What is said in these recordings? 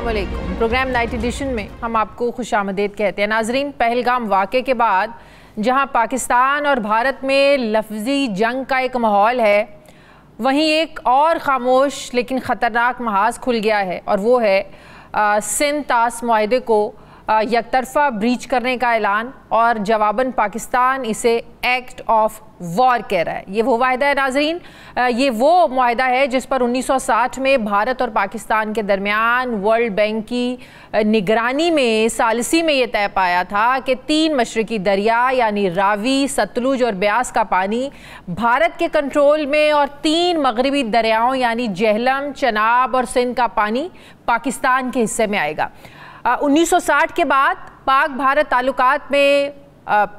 अस्सलामुअलैकुम। Programme night addition में हम आपको खुशामदीद कहते हैं। नाजरीन, पहलगाम वाक़े के बाद जहां पाकिस्तान और भारत में लफ्ज़ी जंग का एक माहौल है, वहीं एक और ख़ामोश लेकिन ख़तरनाक महाज खुल गया है और वो है सिंध तास मुआहदे को यकतरफ़ा ब्रीच करने का ऐलान, और जवाबन पाकिस्तान इसे एक्ट ऑफ वॉर कह रहा है। ये वो वायदा है नाजरीन, ये वो मुआहदा है जिस पर 1960 में भारत और पाकिस्तान के दरमियान वर्ल्ड बैंक की निगरानी में सालिसी में ये तय पाया था कि 3 मशरकी दरिया यानी रावी, सतलुज और ब्यास का पानी भारत के कंट्रोल में, और 3 मगरबी दरियाओं यानी जेहलम, चनाब और सिंध का पानी पाकिस्तान के हिस्से में आएगा। 1960 के बाद पाक भारत ताल्लुकात में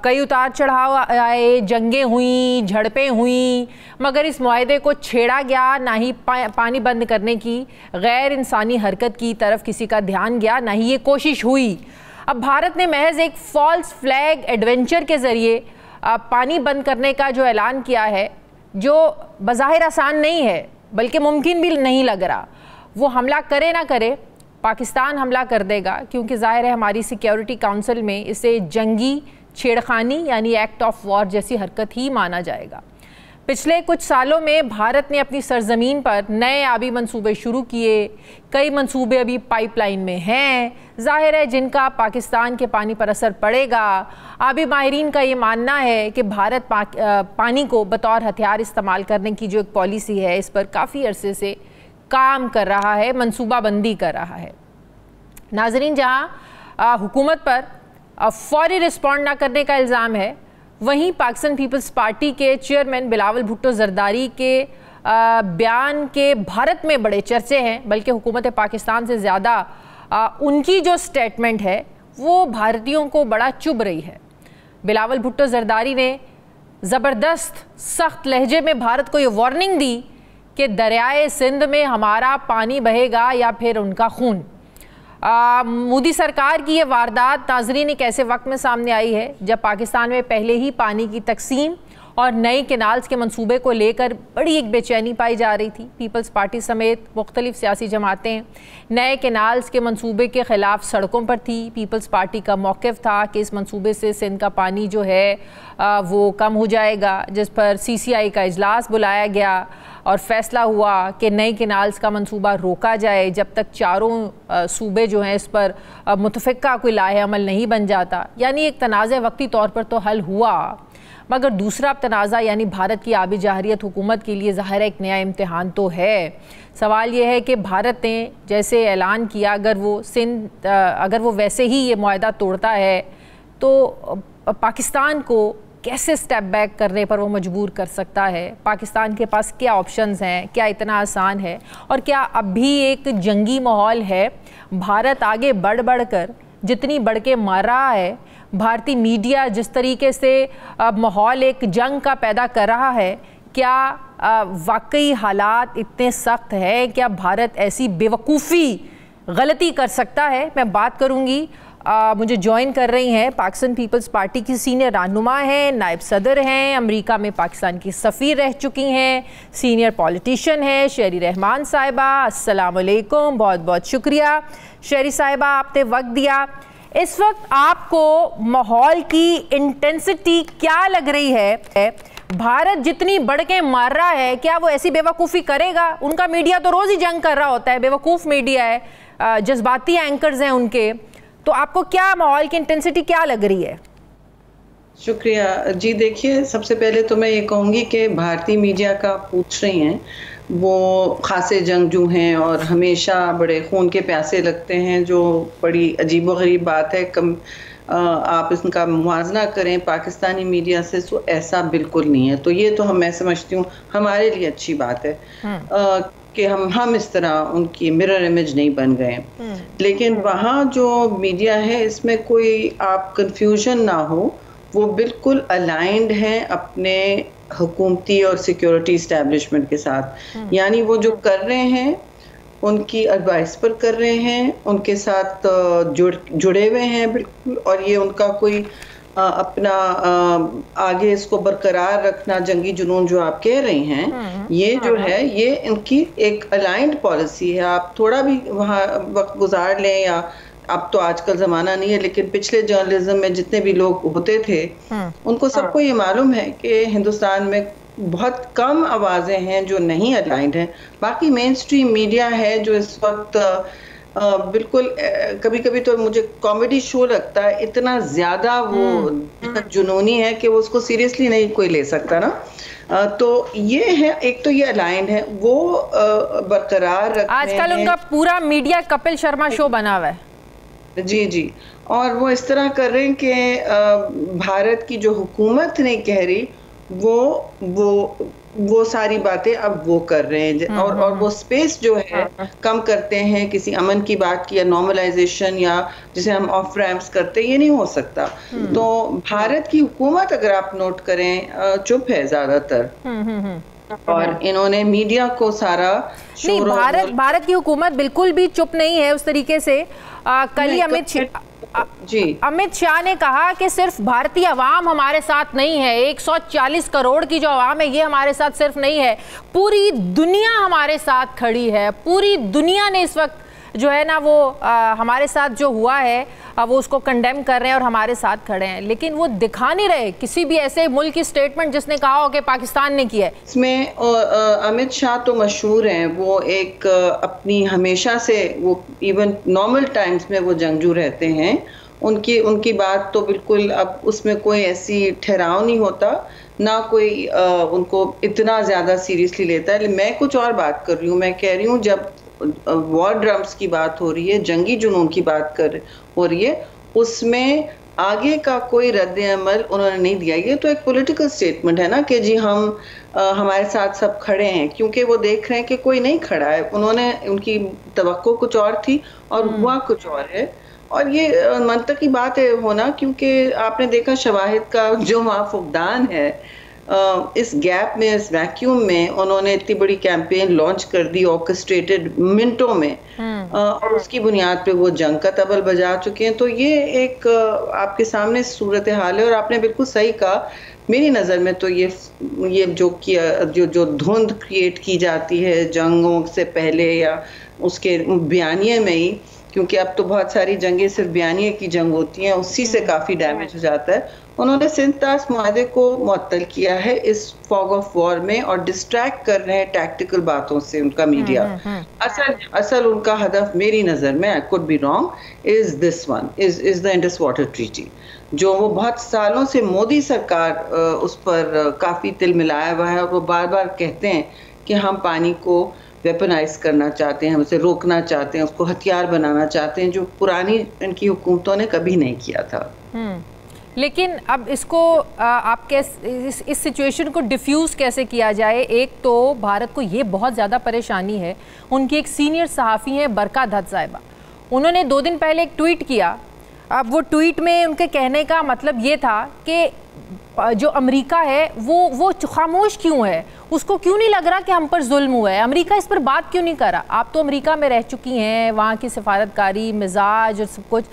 कई उतार चढ़ाव आए, जंगें हुई, झड़पें हुई, मगर इस मुआहदे को छेड़ा गया ना ही पानी बंद करने की गैर इंसानी हरकत की तरफ किसी का ध्यान गया, ना ही ये कोशिश हुई। अब भारत ने महज एक फॉल्स फ्लैग एडवेंचर के ज़रिए पानी बंद करने का जो ऐलान किया है, जो बज़ाहिर आसान नहीं है बल्कि मुमकिन भी नहीं लग रहा। वो हमला करे ना करे, पाकिस्तान हमला कर देगा, क्योंकि ज़ाहिर है हमारी सिक्योरिटी काउंसिल में इसे जंगी छेड़खानी यानी एक्ट ऑफ वॉर जैसी हरकत ही माना जाएगा। पिछले कुछ सालों में भारत ने अपनी सरजमीन पर नए आबी मंसूबे शुरू किए, कई मंसूबे अभी पाइपलाइन में हैं, ज़ाहिर है जिनका पाकिस्तान के पानी पर असर पड़ेगा। आबी माहिरीन का ये मानना है कि भारत पानी को बतौर हथियार इस्तेमाल करने की जो एक पॉलिसी है, इस पर काफ़ी अरसे से काम कर रहा है, मनसूबाबंदी कर रहा है। नाजरीन, जहाँ हुकूमत पर फौरी रिस्पॉन्ड ना करने का इल्ज़ाम है, वहीं पाकिस्तान पीपल्स पार्टी के चेयरमैन बिलावल भुट्टो जरदारी के बयान के भारत में बड़े चर्चे हैं, बल्कि हुकूमत पाकिस्तान से ज़्यादा उनकी जो स्टेटमेंट है वो भारतीयों को बड़ा चुभ रही है। बिलावल भुट्टो जरदारी ने ज़बरदस्त सख्त लहजे में भारत को ये वार्निंग दी कि दरियाए सिंध में हमारा पानी बहेगा या फिर उनका खून। मोदी सरकार की ये वारदात नाज़रीन एक ऐसे वक्त में सामने आई है जब पाकिस्तान में पहले ही पानी की तकसीम और नए कैनाल्स के मंसूबे को लेकर बड़ी एक बेचैनी पाई जा रही थी। पीपल्स पार्टी समेत मुख्तलिफ सियासी जमातें नए कैनाल्स के मंसूबे के ख़िलाफ़ सड़कों पर थी। पीपल्स पार्टी का मौक़िफ़ था कि इस मंसूबे से सिंध का पानी जो है वो कम हो जाएगा, जिस पर CCI का इजलास बुलाया गया और फैसला हुआ कि नई कैनाल्स का मंसूबा रोका जाए जब तक चारों सूबे जो हैं इस पर मुतफ़िक़ा कोई लाहे अमल नहीं बन जाता। यानी एक तनाज़ा वक्ती तौर पर तो हल हुआ, मगर दूसरा तनाज़ा यानी भारत की आबी जाहरियत हुकूमत के लिए ज़ाहिर एक नया इम्तिहान तो है। सवाल ये है कि भारत ने जैसे ऐलान किया, अगर वो वैसे ही ये मुआहदा तोड़ता है तो पाकिस्तान को कैसे स्टेप बैक करने पर वो मजबूर कर सकता है। पाकिस्तान के पास क्या ऑप्शंस हैं, क्या इतना आसान है, और क्या अब भी एक जंगी माहौल है। भारत आगे बढ़ कर जितनी बढ़ के मार रहा है, भारतीय मीडिया जिस तरीके से माहौल एक जंग का पैदा कर रहा है, क्या वाकई हालात इतने सख्त हैं? क्या भारत ऐसी बेवकूफ़ी गलती कर सकता है? मैं बात करूँगी, मुझे ज्वाइन कर रही हैं पाकिस्तान पीपल्स पार्टी की सीनियर रहनुमा हैं, नायब सदर हैं, अमेरिका में पाकिस्तान की सफ़ीर रह चुकी हैं, सीनियर पॉलिटिशियन हैं शेरी रहमान साहिबा। अस्सलाम वालेकुम, बहुत बहुत शुक्रिया शेरी साहिबा, आपने वक्त दिया। इस वक्त आपको माहौल की इंटेंसिटी क्या लग रही है? भारत जितनी बढ़ के मार रहा है, क्या वो ऐसी बेवकूफ़ी करेगा? उनका मीडिया तो रोज़ ही जंग कर रहा होता है, बेवकूफ़ मीडिया है, जज्बाती एंकर्स हैं उनके, तो आपको क्या माहौल की इंटेंसिटी क्या लग रही है? शुक्रिया जी। देखिए, सबसे पहले तो मैं ये कहूँगी कि भारतीय मीडिया का पूछ रही हैं, वो खासे जंगजू हैं और हमेशा बड़े खून के प्यासे लगते हैं, जो बड़ी अजीब व गरीब बात है। आप इसका मुवाजना करें पाकिस्तानी मीडिया से, तो ऐसा बिल्कुल नहीं है। तो ये तो मैं समझती हूँ हमारे लिए अच्छी बात है कि हम इस तरह उनकी मिरर इमेज नहीं बन गए। लेकिन वहाँ जो मीडिया है, इसमें कोई आप कंफ्यूजन ना हो, वो बिल्कुल अलाइंड हैं अपने हुकूमती और सिक्योरिटी इस्टेब्लिशमेंट के साथ। यानी वो जो कर रहे हैं उनकी एडवाइस पर कर रहे हैं, उनके साथ जुड़े हुए हैं बिल्कुल, और ये उनका कोई अपना आगे इसको बरकरार रखना, जंगी जुनून जो आप कह रही हैं, ये जो है ये इनकी एक अलाइंड पॉलिसी है। आप थोड़ा भी वहाँ वक्त गुजार लें, या अब तो आजकल जमाना नहीं है, लेकिन पिछले जर्नलिज्म में जितने भी लोग होते थे उनको सबको ये मालूम है कि हिंदुस्तान में बहुत कम आवाजें हैं जो नहीं अलाइंड हैं। बाकी मेन स्ट्रीम मीडिया है जो इस वक्त बिल्कुल कभी कभी तो मुझे कॉमेडी शो लगता है, इतना ज्यादा वो जुनूनी है कि वो उसको सीरियसली नहीं कोई ले सकता ना। तो ये है, एक तो ये अलाइंड है, वो बरकरार रखने आजकल उनका पूरा मीडिया कपिल शर्मा शो बना हुआ है। जी जी, और वो इस तरह कर रहे हैं कि भारत की जो हुकूमत नहीं कह रही वो सारी बातें अब वो कर रहे हैं, और वो स्पेस जो है कम करते हैं किसी अमन की बात की, या नॉर्मलाइजेशन, या जिसे हम ऑफ रैम्प्स करते हैं, ये नहीं हो सकता। तो भारत की हुकूमत अगर आप नोट करें चुप है ज्यादातर, और इन्होंने मीडिया को सारा नहीं, भारत की हुकूमत बिल्कुल भी चुप नहीं है उस तरीके से। कल ही अमित शाह ने कहा कि सिर्फ भारतीय अवाम हमारे साथ नहीं है, 140 करोड़ की जो अवाम है ये हमारे साथ सिर्फ नहीं है, पूरी दुनिया हमारे साथ खड़ी है। पूरी दुनिया ने इस वक्त जो है ना वो हमारे साथ जो हुआ है वो उसको कंडेम कर रहे हैं और हमारे साथ खड़े हैं, लेकिन वो दिखा नहीं रहे किसी भी ऐसे मुल्क की स्टेटमेंट जिसने कहा हो कि पाकिस्तान ने किया है। इसमें अमित शाह तो मशहूर हैं, वो एक अपनी हमेशा से वो इवन नॉर्मल टाइम्स में वो जंगजू रहते हैं। उनकी बात तो बिल्कुल अब उसमें कोई ऐसी ठहराव नहीं होता, ना कोई उनको इतना ज्यादा सीरियसली लेता है। मैं कुछ और बात कर रही हूँ, मैं कह रही हूँ जब वॉर ड्रम्स की बात हो रही है, जंगी जुनून की बात हो रही है, उसमें आगे का कोई रद्द अमल उन्होंने नहीं दिया। ये तो एक पॉलिटिकल स्टेटमेंट है ना कि जी हम हमारे साथ सब खड़े हैं, क्योंकि वो देख रहे हैं कि कोई नहीं खड़ा है। उनकी तवक्को कुछ और थी और हुआ कुछ और है, और ये मंतक की बात है होना, क्योंकि आपने देखा शवाहिद का जो वहाँ फुकदान है, इस गैप में, इस वैक्यूम में उन्होंने इतनी बड़ी कैंपेन लॉन्च कर दी ऑर्केस्ट्रेटेड मिनटों में, और उसकी बुनियाद पे वो जंग का तबल बजा चुके हैं। तो ये एक आपके सामने सूरत हाल है, और आपने बिल्कुल सही कहा। मेरी नज़र में तो ये जो धुंध क्रिएट की जाती है जंगों से पहले या उसके बयानिए में ही, क्योंकि अब तो बहुत सारी जंगें सिर्फ बयानिए की जंग होती हैं, उसी से काफ़ी डैमेज हो जाता है। उन्होंने सिंध-तास मुआहदे को मुअत्तल किया है इस फॉग ऑफ वॉर में, और डिस्ट्रैक्ट कर रहे हैं टैक्टिकल बातों से उनका मीडिया। असल उनका हदफ मेरी नज़र में, I could be wrong, is this one, is the Indus water treaty, जो वो बहुत सालों से मोदी सरकार उस पर काफ़ी तिल मिलाया हुआ है, और वो बार बार कहते हैं कि हम पानी को वेपनाइज करना चाहते हैं, हम उसे रोकना चाहते हैं, उसको हथियार बनाना चाहते हैं, जो पुरानी इनकी हुकूमतों ने कभी नहीं किया था। लेकिन अब इसको आप इस सिचुएशन को डिफ्यूज़ कैसे किया जाए? एक तो भारत को ये बहुत ज़्यादा परेशानी है, उनकी एक सीनियर सहाफ़ी हैं बरका दत्त साहिबा, उन्होंने 2 दिन पहले एक ट्वीट किया। अब वो ट्वीट में उनके कहने का मतलब ये था कि जो अमेरिका है वो खामोश क्यों है, उसको क्यों नहीं लग रहा कि हम पर जुल्म हुआ है, अमेरिका इस पर बात क्यों नहीं कर रहा। आप तो अमेरिका में रह चुकी हैं, वहाँ की सफारतकारी मिजाज और सब कुछ,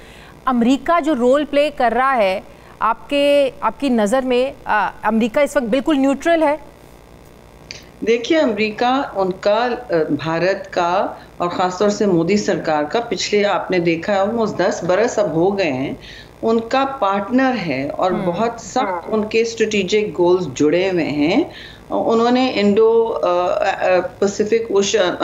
अमेरिका जो रोल प्ले कर रहा है आपकी नज़र में अमेरिका इस वक्त बिल्कुल न्यूट्रल है? देखिए, अमेरिका उनका भारत का और ख़ासतौर से मोदी सरकार का पिछले आपने देखा है ऑलमोस्ट 10 बरस अब हो गए हैं, उनका पार्टनर है, और बहुत सख्त उनके स्ट्रेटेजिक गोल्स जुड़े हुए हैं। उन्होंने Indo Pacific ocean,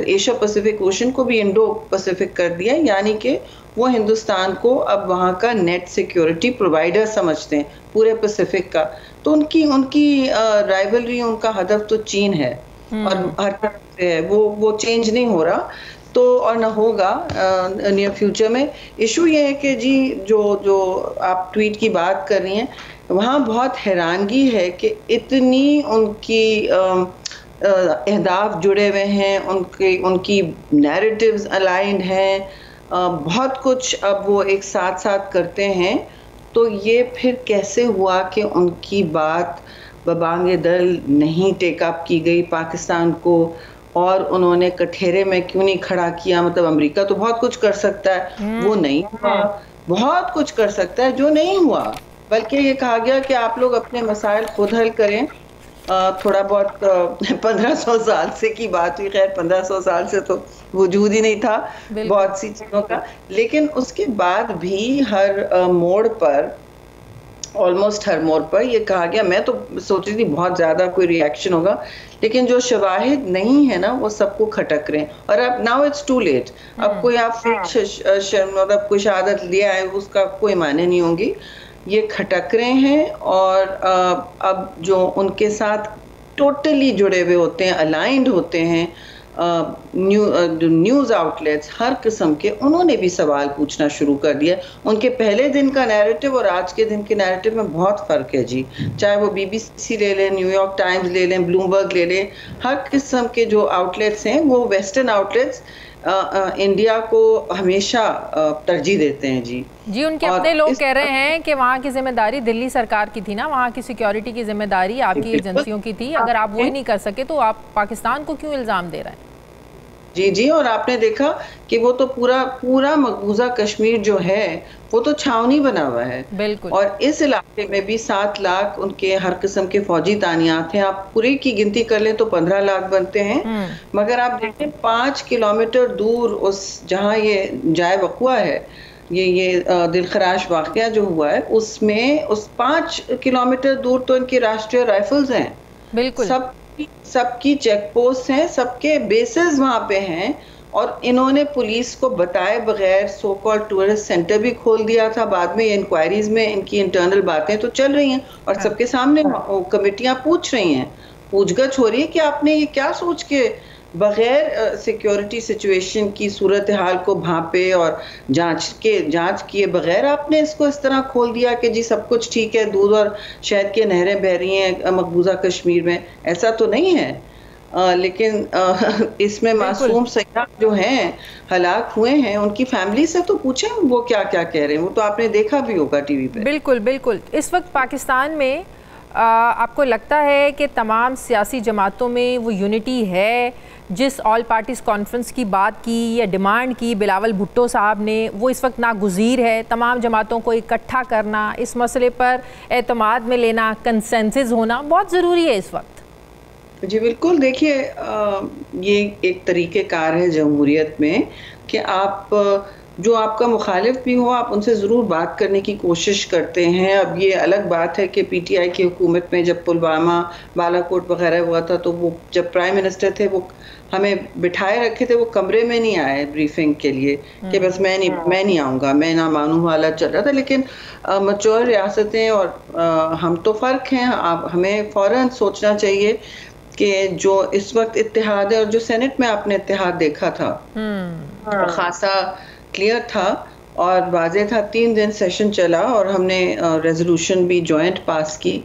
Asia Pacific ocean को भी इंडो पैसिफिक कर दिया, यानी कि वो हिंदुस्तान को अब वहाँ का नेट सिक्योरिटी प्रोवाइडर समझते हैं पूरे पैसिफिक का। तो उनकी राइवलरी, उनका हदफ तो चीन है, और हर तरफ से है, वो चेंज नहीं हो रहा, तो और न होगा नियर फ्यूचर में। इशू ये है कि जी जो आप ट्वीट की बात कर रही हैं, वहाँ बहुत हैरानगी है कि इतनी उनकी अहदाफ जुड़े हुए हैं, उनकी नैरेटिव्स अलाइंड हैं, बहुत कुछ अब वो एक साथ करते हैं। तो ये फिर कैसे हुआ कि उनकी बात बबांगे दल नहीं टेकअप की गई पाकिस्तान को, और उन्होंने कठेरे में क्यों नहीं खड़ा किया? मतलब अमेरिका तो बहुत कुछ कर सकता है, वो नहीं हुआ। बहुत कुछ कर सकता है जो नहीं हुआ। बल्कि ये कहा गया कि आप लोग अपने मसाइल खुद हल करें। थोड़ा बहुत 1500 साल से की बात हुई, खैर 1500 साल से तो वजूद ही नहीं था बहुत सी चीज़ों का, लेकिन उसके बाद भी हर मोड़ पर, ऑलमोस्ट हर मोड़ पर ये कहा गया, मैं तो सोच रही थी बहुत ज़्यादा कोई रिएक्शन होगा, लेकिन जो शवाहिद नहीं है ना वो सबको खटक रहे हैं। और अब नाउ इट्स टू लेट, अब कोई आप मतलब कोई शहादत ले आए उसका कोई माने नहीं होंगी, ये खटक रहे हैं। और अब जो उनके साथ टोटली जुड़े हुए होते हैं, अलाइंड होते हैं न्यूज़ आउटलेट्स हर किस्म के, उन्होंने भी सवाल पूछना शुरू कर दिया। उनके पहले दिन का नैरेटिव और आज के दिन के नैरेटिव में बहुत फ़र्क है जी। चाहे वो BBC ले लें, न्यूयॉर्क टाइम्स ले लें, ब्लूमबर्ग ले लें, हर किस्म के जो आउटलेट्स हैं वो वेस्टर्न आउटलेट्स इंडिया को हमेशा तरजीह देते हैं जी। उनके अपने लोग कह रहे हैं कि वहाँ की जिम्मेदारी दिल्ली सरकार की थी ना, वहाँ की सिक्योरिटी की जिम्मेदारी आपकी एजेंसियों की थी, अगर आप वो ही नहीं कर सके तो आप पाकिस्तान को क्यों इल्ज़ाम दे रहे हैं? जी, और आपने देखा कि वो तो पूरा मकबूजा कश्मीर जो है वो तो छावनी बना हुआ है। बिल्कुल। और इस इलाके में भी 7 लाख उनके हर किस्म के फौजी तानियात हैं। आप पूरी की गिनती कर लें तो 15 लाख बनते हैं। मगर आप देखें 5 किलोमीटर दूर उस जहाँ ये जाए वक़ुआ है, ये दिलखराश वाक़या जो हुआ है, उसमें उस 5 किलोमीटर दूर तो इनकी राष्ट्रीय राइफल्स हैं। बिल्कुल। सबकी चेक पोस्ट हैं, सबके बेसेस वहाँ पे हैं। और इन्होंने पुलिस को बताए बगैर सो कॉल्ड टूरिस्ट सेंटर भी खोल दिया था। बाद में इंक्वायरीज में इनकी इंटरनल बातें तो चल रही हैं और सबके सामने कमेटियां पूछ रही हैं, पूछगछ हो रही है कि आपने ये क्या सोच के बगैर सिक्योरिटी सिचुएशन की सूरत हाल को भांपे और जांच किए बगैर आपने इसको इस तरह खोल दिया कि जी सब कुछ ठीक है, दूध और शहद की नहरें बह रही हैं मकबूजा कश्मीर में। ऐसा तो नहीं है। लेकिन इसमें मासूम सयाह जो हैं हलाक हुए हैं, उनकी फैमिली से तो पूछें वो क्या क्या कह रहे हैं, वो तो आपने देखा भी होगा टीवी पे। बिल्कुल। इस वक्त पाकिस्तान में आपको लगता है कि तमाम सियासी जमातों में वो यूनिटी है? जिस ऑल पार्टीज़ कॉन्फ्रेंस की बात की या डिमांड की बिलावल भुट्टो साहब ने, वो इस वक्त नागुज़ीर है। तमाम जमातों को इकट्ठा करना, इस मसले पर एतमाद में लेना, कंसेंसस होना बहुत ज़रूरी है इस वक्त। जी बिल्कुल। देखिए ये एक तरीक़ेकार है जमहूरियत में कि आप जो आपका मुखालिफ भी हो आप उनसे ज़रूर बात करने की कोशिश करते हैं। अब ये अलग बात है कि PTI की हुकूमत में जब पुलवामा, बालाकोट वगैरह हुआ था तो वो जब प्राइम मिनिस्टर थे वो हमें बिठाए रखे थे, वो कमरे में नहीं आए ब्रीफिंग के लिए कि बस मैं नहीं आऊँगा, मैं ना मानूँ वाला चल रहा था। लेकिन मैच्योर रियासतें और हम तो फ़र्क हैं। हमें फ़ौरन सोचना चाहिए कि जो इस वक्त इत्तेहाद है और जो सेनेट में आपने इत्तेहाद देखा था खासा क्लियर था और वाज़ेह था। 3 दिन सेशन चला और हमने रेजोल्यूशन भी जॉइंट पास की।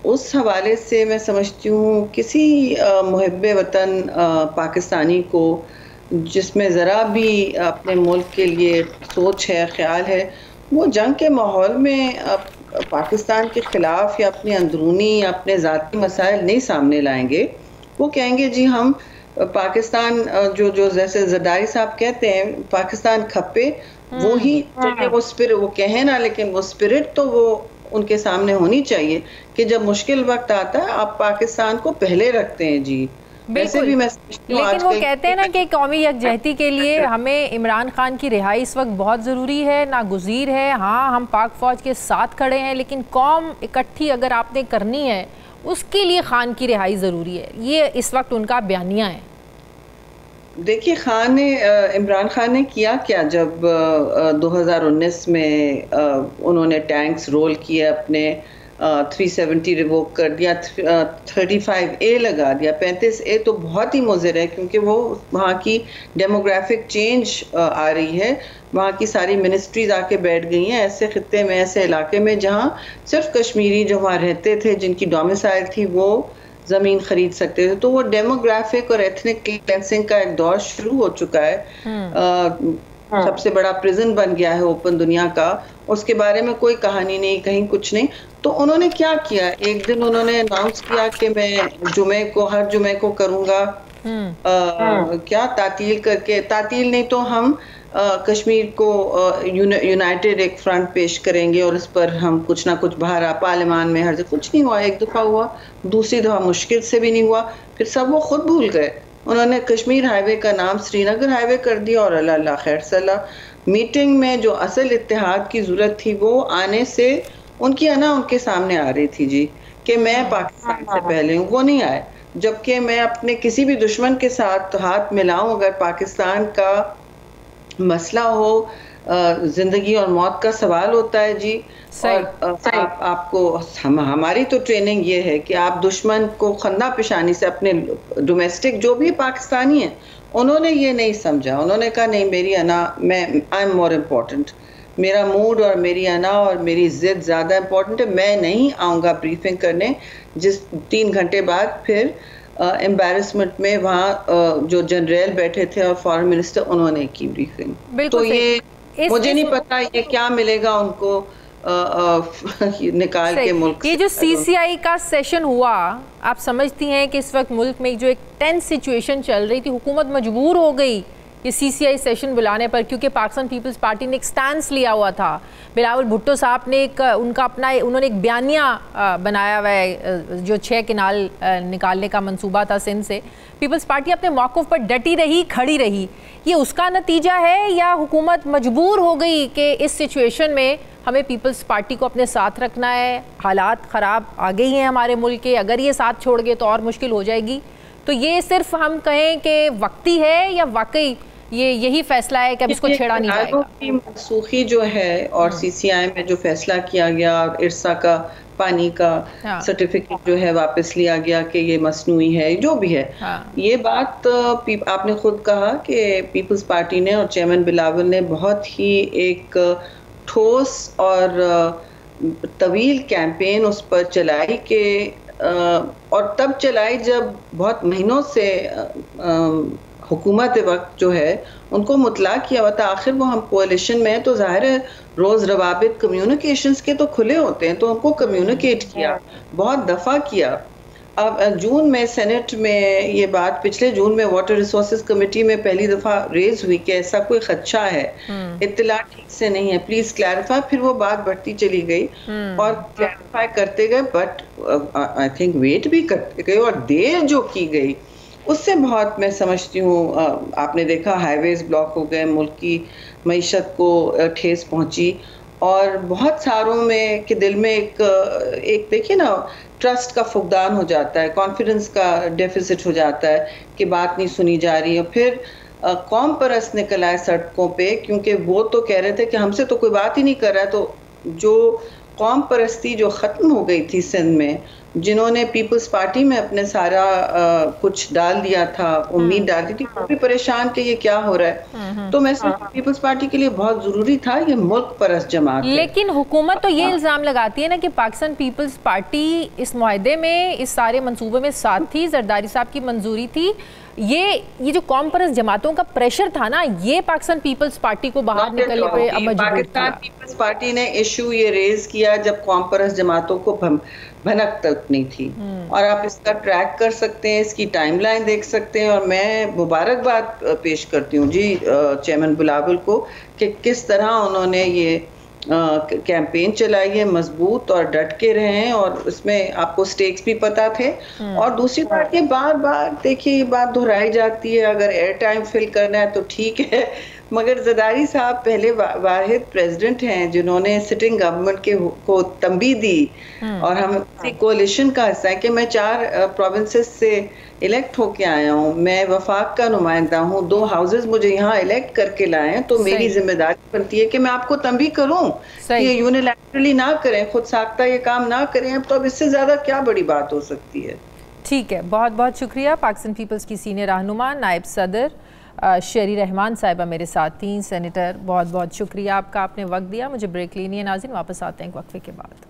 उस हवाले से मैं समझती हूँ किसी मुहिब्बे वतन पाकिस्तानी को जिसमें ज़रा भी अपने मुल्क के लिए सोच है, ख्याल है, वो जंग के माहौल में पाकिस्तान के ख़िलाफ़ या अपने अंदरूनी या अपने ज़ाती मसाइल नहीं सामने लाएंगे। वो कहेंगे जी हम पाकिस्तान जो जैसे ज़रदारी साहब कहते हैं पाकिस्तान खप्पे, वो ही वो स्पिरिट वो कहें ना, लेकिन वो स्पिरिट तो वो उनके सामने होनी चाहिए कि जब मुश्किल वक्त आता है आप पाकिस्तान को पहले रखते हैं जी। वैसे भी मैं लेकिन वो कहते हैं ना कि कौमी यकजहती के लिए हमें इमरान खान की रिहाई इस वक्त बहुत ज़रूरी है, नागुज़ीर है। हाँ, हम पाक फ़ौज के साथ खड़े हैं, लेकिन कौम इकट्ठी अगर आपने करनी है उसके लिए खान की रिहाई ज़रूरी है। ये इस वक्त उनका बयानिया है। देखिए इमरान खान ने किया क्या जब 2019 में उन्होंने टैंक्स रोल किए, अपने 370 रिवोक कर दिया, 35A लगा दिया। 35A तो बहुत ही मुज़िर है क्योंकि वो वहाँ की डेमोग्राफिक चेंज आ रही है। वहाँ की सारी मिनिस्ट्रीज आके बैठ गई हैं ऐसे खित्ते में, ऐसे इलाके में जहाँ सिर्फ कश्मीरी जो वहाँ रहते थे, जिनकी डोमिसाइल थी, वो ज़मीन खरीद सकते थे। तो वो डेमोग्राफिक और एथनिक क्लेंसिंग का एक दौर शुरू हो चुका है। सबसे बड़ा प्रिजन बन गया है ओपन दुनिया का। उसके बारे में कोई कहानी नहीं, कहीं कुछ नहीं। तो उन्होंने क्या किया, एक दिन उन्होंने अनाउंस किया कि मैं हर जुमे को करूँगा क्या तातील करके, तातील नहीं तो हम कश्मीर को यूनाइटेड एक फ्रंट पेश करेंगे और इस पर हम कुछ ना कुछ बाहर पार्लियामान में हर जगह कुछ नहीं हुआ। एक दफ़ा हुआ, दूसरी दफ़ा मुश्किल से भी नहीं हुआ, फिर सब वो खुद भूल गए। उन्होंने कश्मीर हाईवे का नाम श्रीनगर हाईवे कर दिया और अल्लाह खैर सलाह। मीटिंग में जो असल इत्तेहाद की ज़रूरत थी वो आने से उनकी अना उनके सामने आ रही थी जी, कि मैं पाकिस्तान से पहले हूँ, वो नहीं आए। जबकि मैं अपने किसी भी दुश्मन के साथ हाथ मिलाऊं, अगर पाकिस्तान का मसला हो, जिंदगी और मौत का सवाल होता है जी। और आपको हमारी तो ट्रेनिंग ये है कि आप दुश्मन को खन्ना पेशानी से, अपने डोमेस्टिक जो भी पाकिस्तानी है, उन्होंने ये नहीं समझा। उन्होंने कहा नहीं, मेरी अना, मैं आई एम मोर इम्पोर्टेंट, मेरा मूड और मेरी अना और मेरी जिद ज़्यादा इम्पोर्टेंट है, मैं नहीं आऊँगा ब्रीफिंग करने। जिस 3 घंटे बाद फिर एम्बैरसमेंट में वहाँ जो जनरल बैठे थे और फॉरेन मिनिस्टर, उन्होंने की ब्रीफिंग। तो ये मुझे नहीं पता ये क्या मिलेगा उनको निकाल के मुल्क। ये जो CCI का सेशन हुआ, आप समझती हैं कि इस वक्त मुल्क में जो एक टेंस सिचुएशन चल रही थी, हुकूमत मजबूर हो गई ये CCI सेशन बुलाने पर, क्योंकि पाकिस्तान पीपल्स पार्टी ने एक स्टैंस लिया हुआ था। बिलावल भुट्टो साहब ने उन्होंने एक बयानिया बनाया हुआ है, जो 6 किनाल निकालने का मंसूबा था सिंध से। पीपल्स पार्टी अपने मौक़िफ़ पर डटी रही, खड़ी रही। ये उसका नतीजा है या हुकूमत मजबूर हो गई कि इस सिचुएशन में हमें पीपल्स पार्टी को अपने साथ रखना है, हालात ख़राब आ गई हैं हमारे मुल्क के, अगर ये साथ छोड़ गए तो और मुश्किल हो जाएगी? तो ये सिर्फ हम कहें कि वक्ती है या वाकई ये यही फैसला है कि अब इसको छेड़ा नहीं जाएगा? की मनसूखी जो है और CCI में जो फैसला किया गया, इरसा का पानी का सर्टिफिकेट जो है वापस लिया गया कि ये मसनूई है, जो भी है, ये बात आपने खुद कहा कि पीपल्स पार्टी ने और चेयरमैन बिलावल ने बहुत ही एक ठोस और तवील कैंपेन उस पर चलाई कि और तब चलाई जब बहुत महीनों से हुकूमत वक्त जो है उनको मुतला किया हुआ था। आखिर वो हम कोalition में है तो जाहिर है रोज़ रवाबित कम्युनिकेशंस के तो खुले होते हैं, तो उनको कम्युनिकेट किया, बहुत दफ़ा किया। अब जून में सेनेट में ये बात, पिछले जून में वाटर रिसोर्सेज कमेटी में पहली दफ़ा रेज हुई कि ऐसा कोई खदशा है, इत्तला ठीक से नहीं है, प्लीज़ क्लैरिफाई। फिर वो बात बढ़ती चली गई और क्लैरिफाई करते गए, बट आई थिंक वेट भी करते गए और देर जो की गई उससे बहुत मैं समझती हूँ, आपने देखा हाईवेज ब्लॉक हो गए, मुल्क की मईशत को ठेस पहुँची और बहुत सारों में के दिल में एक देखिए ना, ट्रस्ट का फुकदान हो जाता है, कॉन्फिडेंस का डेफिसिट हो जाता है कि बात नहीं सुनी जा रही है। फिर कौम परस्त निकल आए सड़कों पे, क्योंकि वो तो कह रहे थे कि हमसे तो कोई बात ही नहीं कर रहा है। तो जो कौम परस्ती जो ख़त्म हो गई थी सिंध में, जिन्होंने पीपल्स पार्टी में अपने सारा कुछ डाल दिया था, उम्मीद डाली थी, वो भी परेशान कि ये क्या हो रहा है। तो मैं समझती हूँ पीपल्स पार्टी के लिए बहुत ज़रूरी था ये मुल्क परस्त जमात। लेकिन हुकूमत तो ये इल्ज़ाम लगाती है ना कि पाकिस्तान पीपल्स पार्टी इस मुआहदे में, इस सारे मंसूबे में साथ थी, जरदारी साहब की मंजूरी थी। ये जो कौम परस्त जमातों का प्रेशर था ना, ये पाकिस्तान पीपल्स पार्टी को बाहर निकलने पे अब मजबूर किया। पाकिस्तान पीपल्स पार्टी ने इशू ये रेज किया जब कौम परस्त जमातों को भनक तक नहीं थी। और आप इसका ट्रैक कर सकते हैं, इसकी टाइमलाइन देख सकते हैं। और मैं मुबारकबाद पेश करती हूँ जी चेयरमैन बिलावल को कि किस तरह उन्होंने ये कैंपेन चलाई है, मजबूत और डट के रहे हैं, और इसमें आपको स्टेक्स भी पता थे। और दूसरी बात, ये बार बार देखिए ये बात दोहराई जाती है, अगर एयर टाइम फिल करना है तो ठीक है, मगर जरदारी साहब पहले वाहिद प्रेसिडेंट हैं जिन्होंने सिटिंग गवर्नमेंट को तंबी दी। और हम इसी कोalition का हिस्सा है कि मैं 4 प्रोविंसेस से इलेक्ट होके आया हूँ, मैं वफाक का नुमाइंदा हूँ, 2 हाउसेज मुझे यहाँ इलेक्ट करके लाए हैं, तो मेरी जिम्मेदारी बनती है कि मैं आपको तंबी करूँ कि यूनिलैटरली ना करें, खुद साख्ता ये काम ना करें। अब तो अब इससे ज़्यादा क्या बड़ी बात हो सकती है। ठीक है, बहुत बहुत शुक्रिया। पाकिस्तान पीपल्स की सीनियर रहनुमा नायब सदर शेरी रहमान साहिबा मेरे साथ थी। सेनेटर, बहुत बहुत शुक्रिया आपका, आपने वक्त दिया। मुझे ब्रेक लेनी है नाज़रीन, वापस आते हैं एक वक्फे के बाद।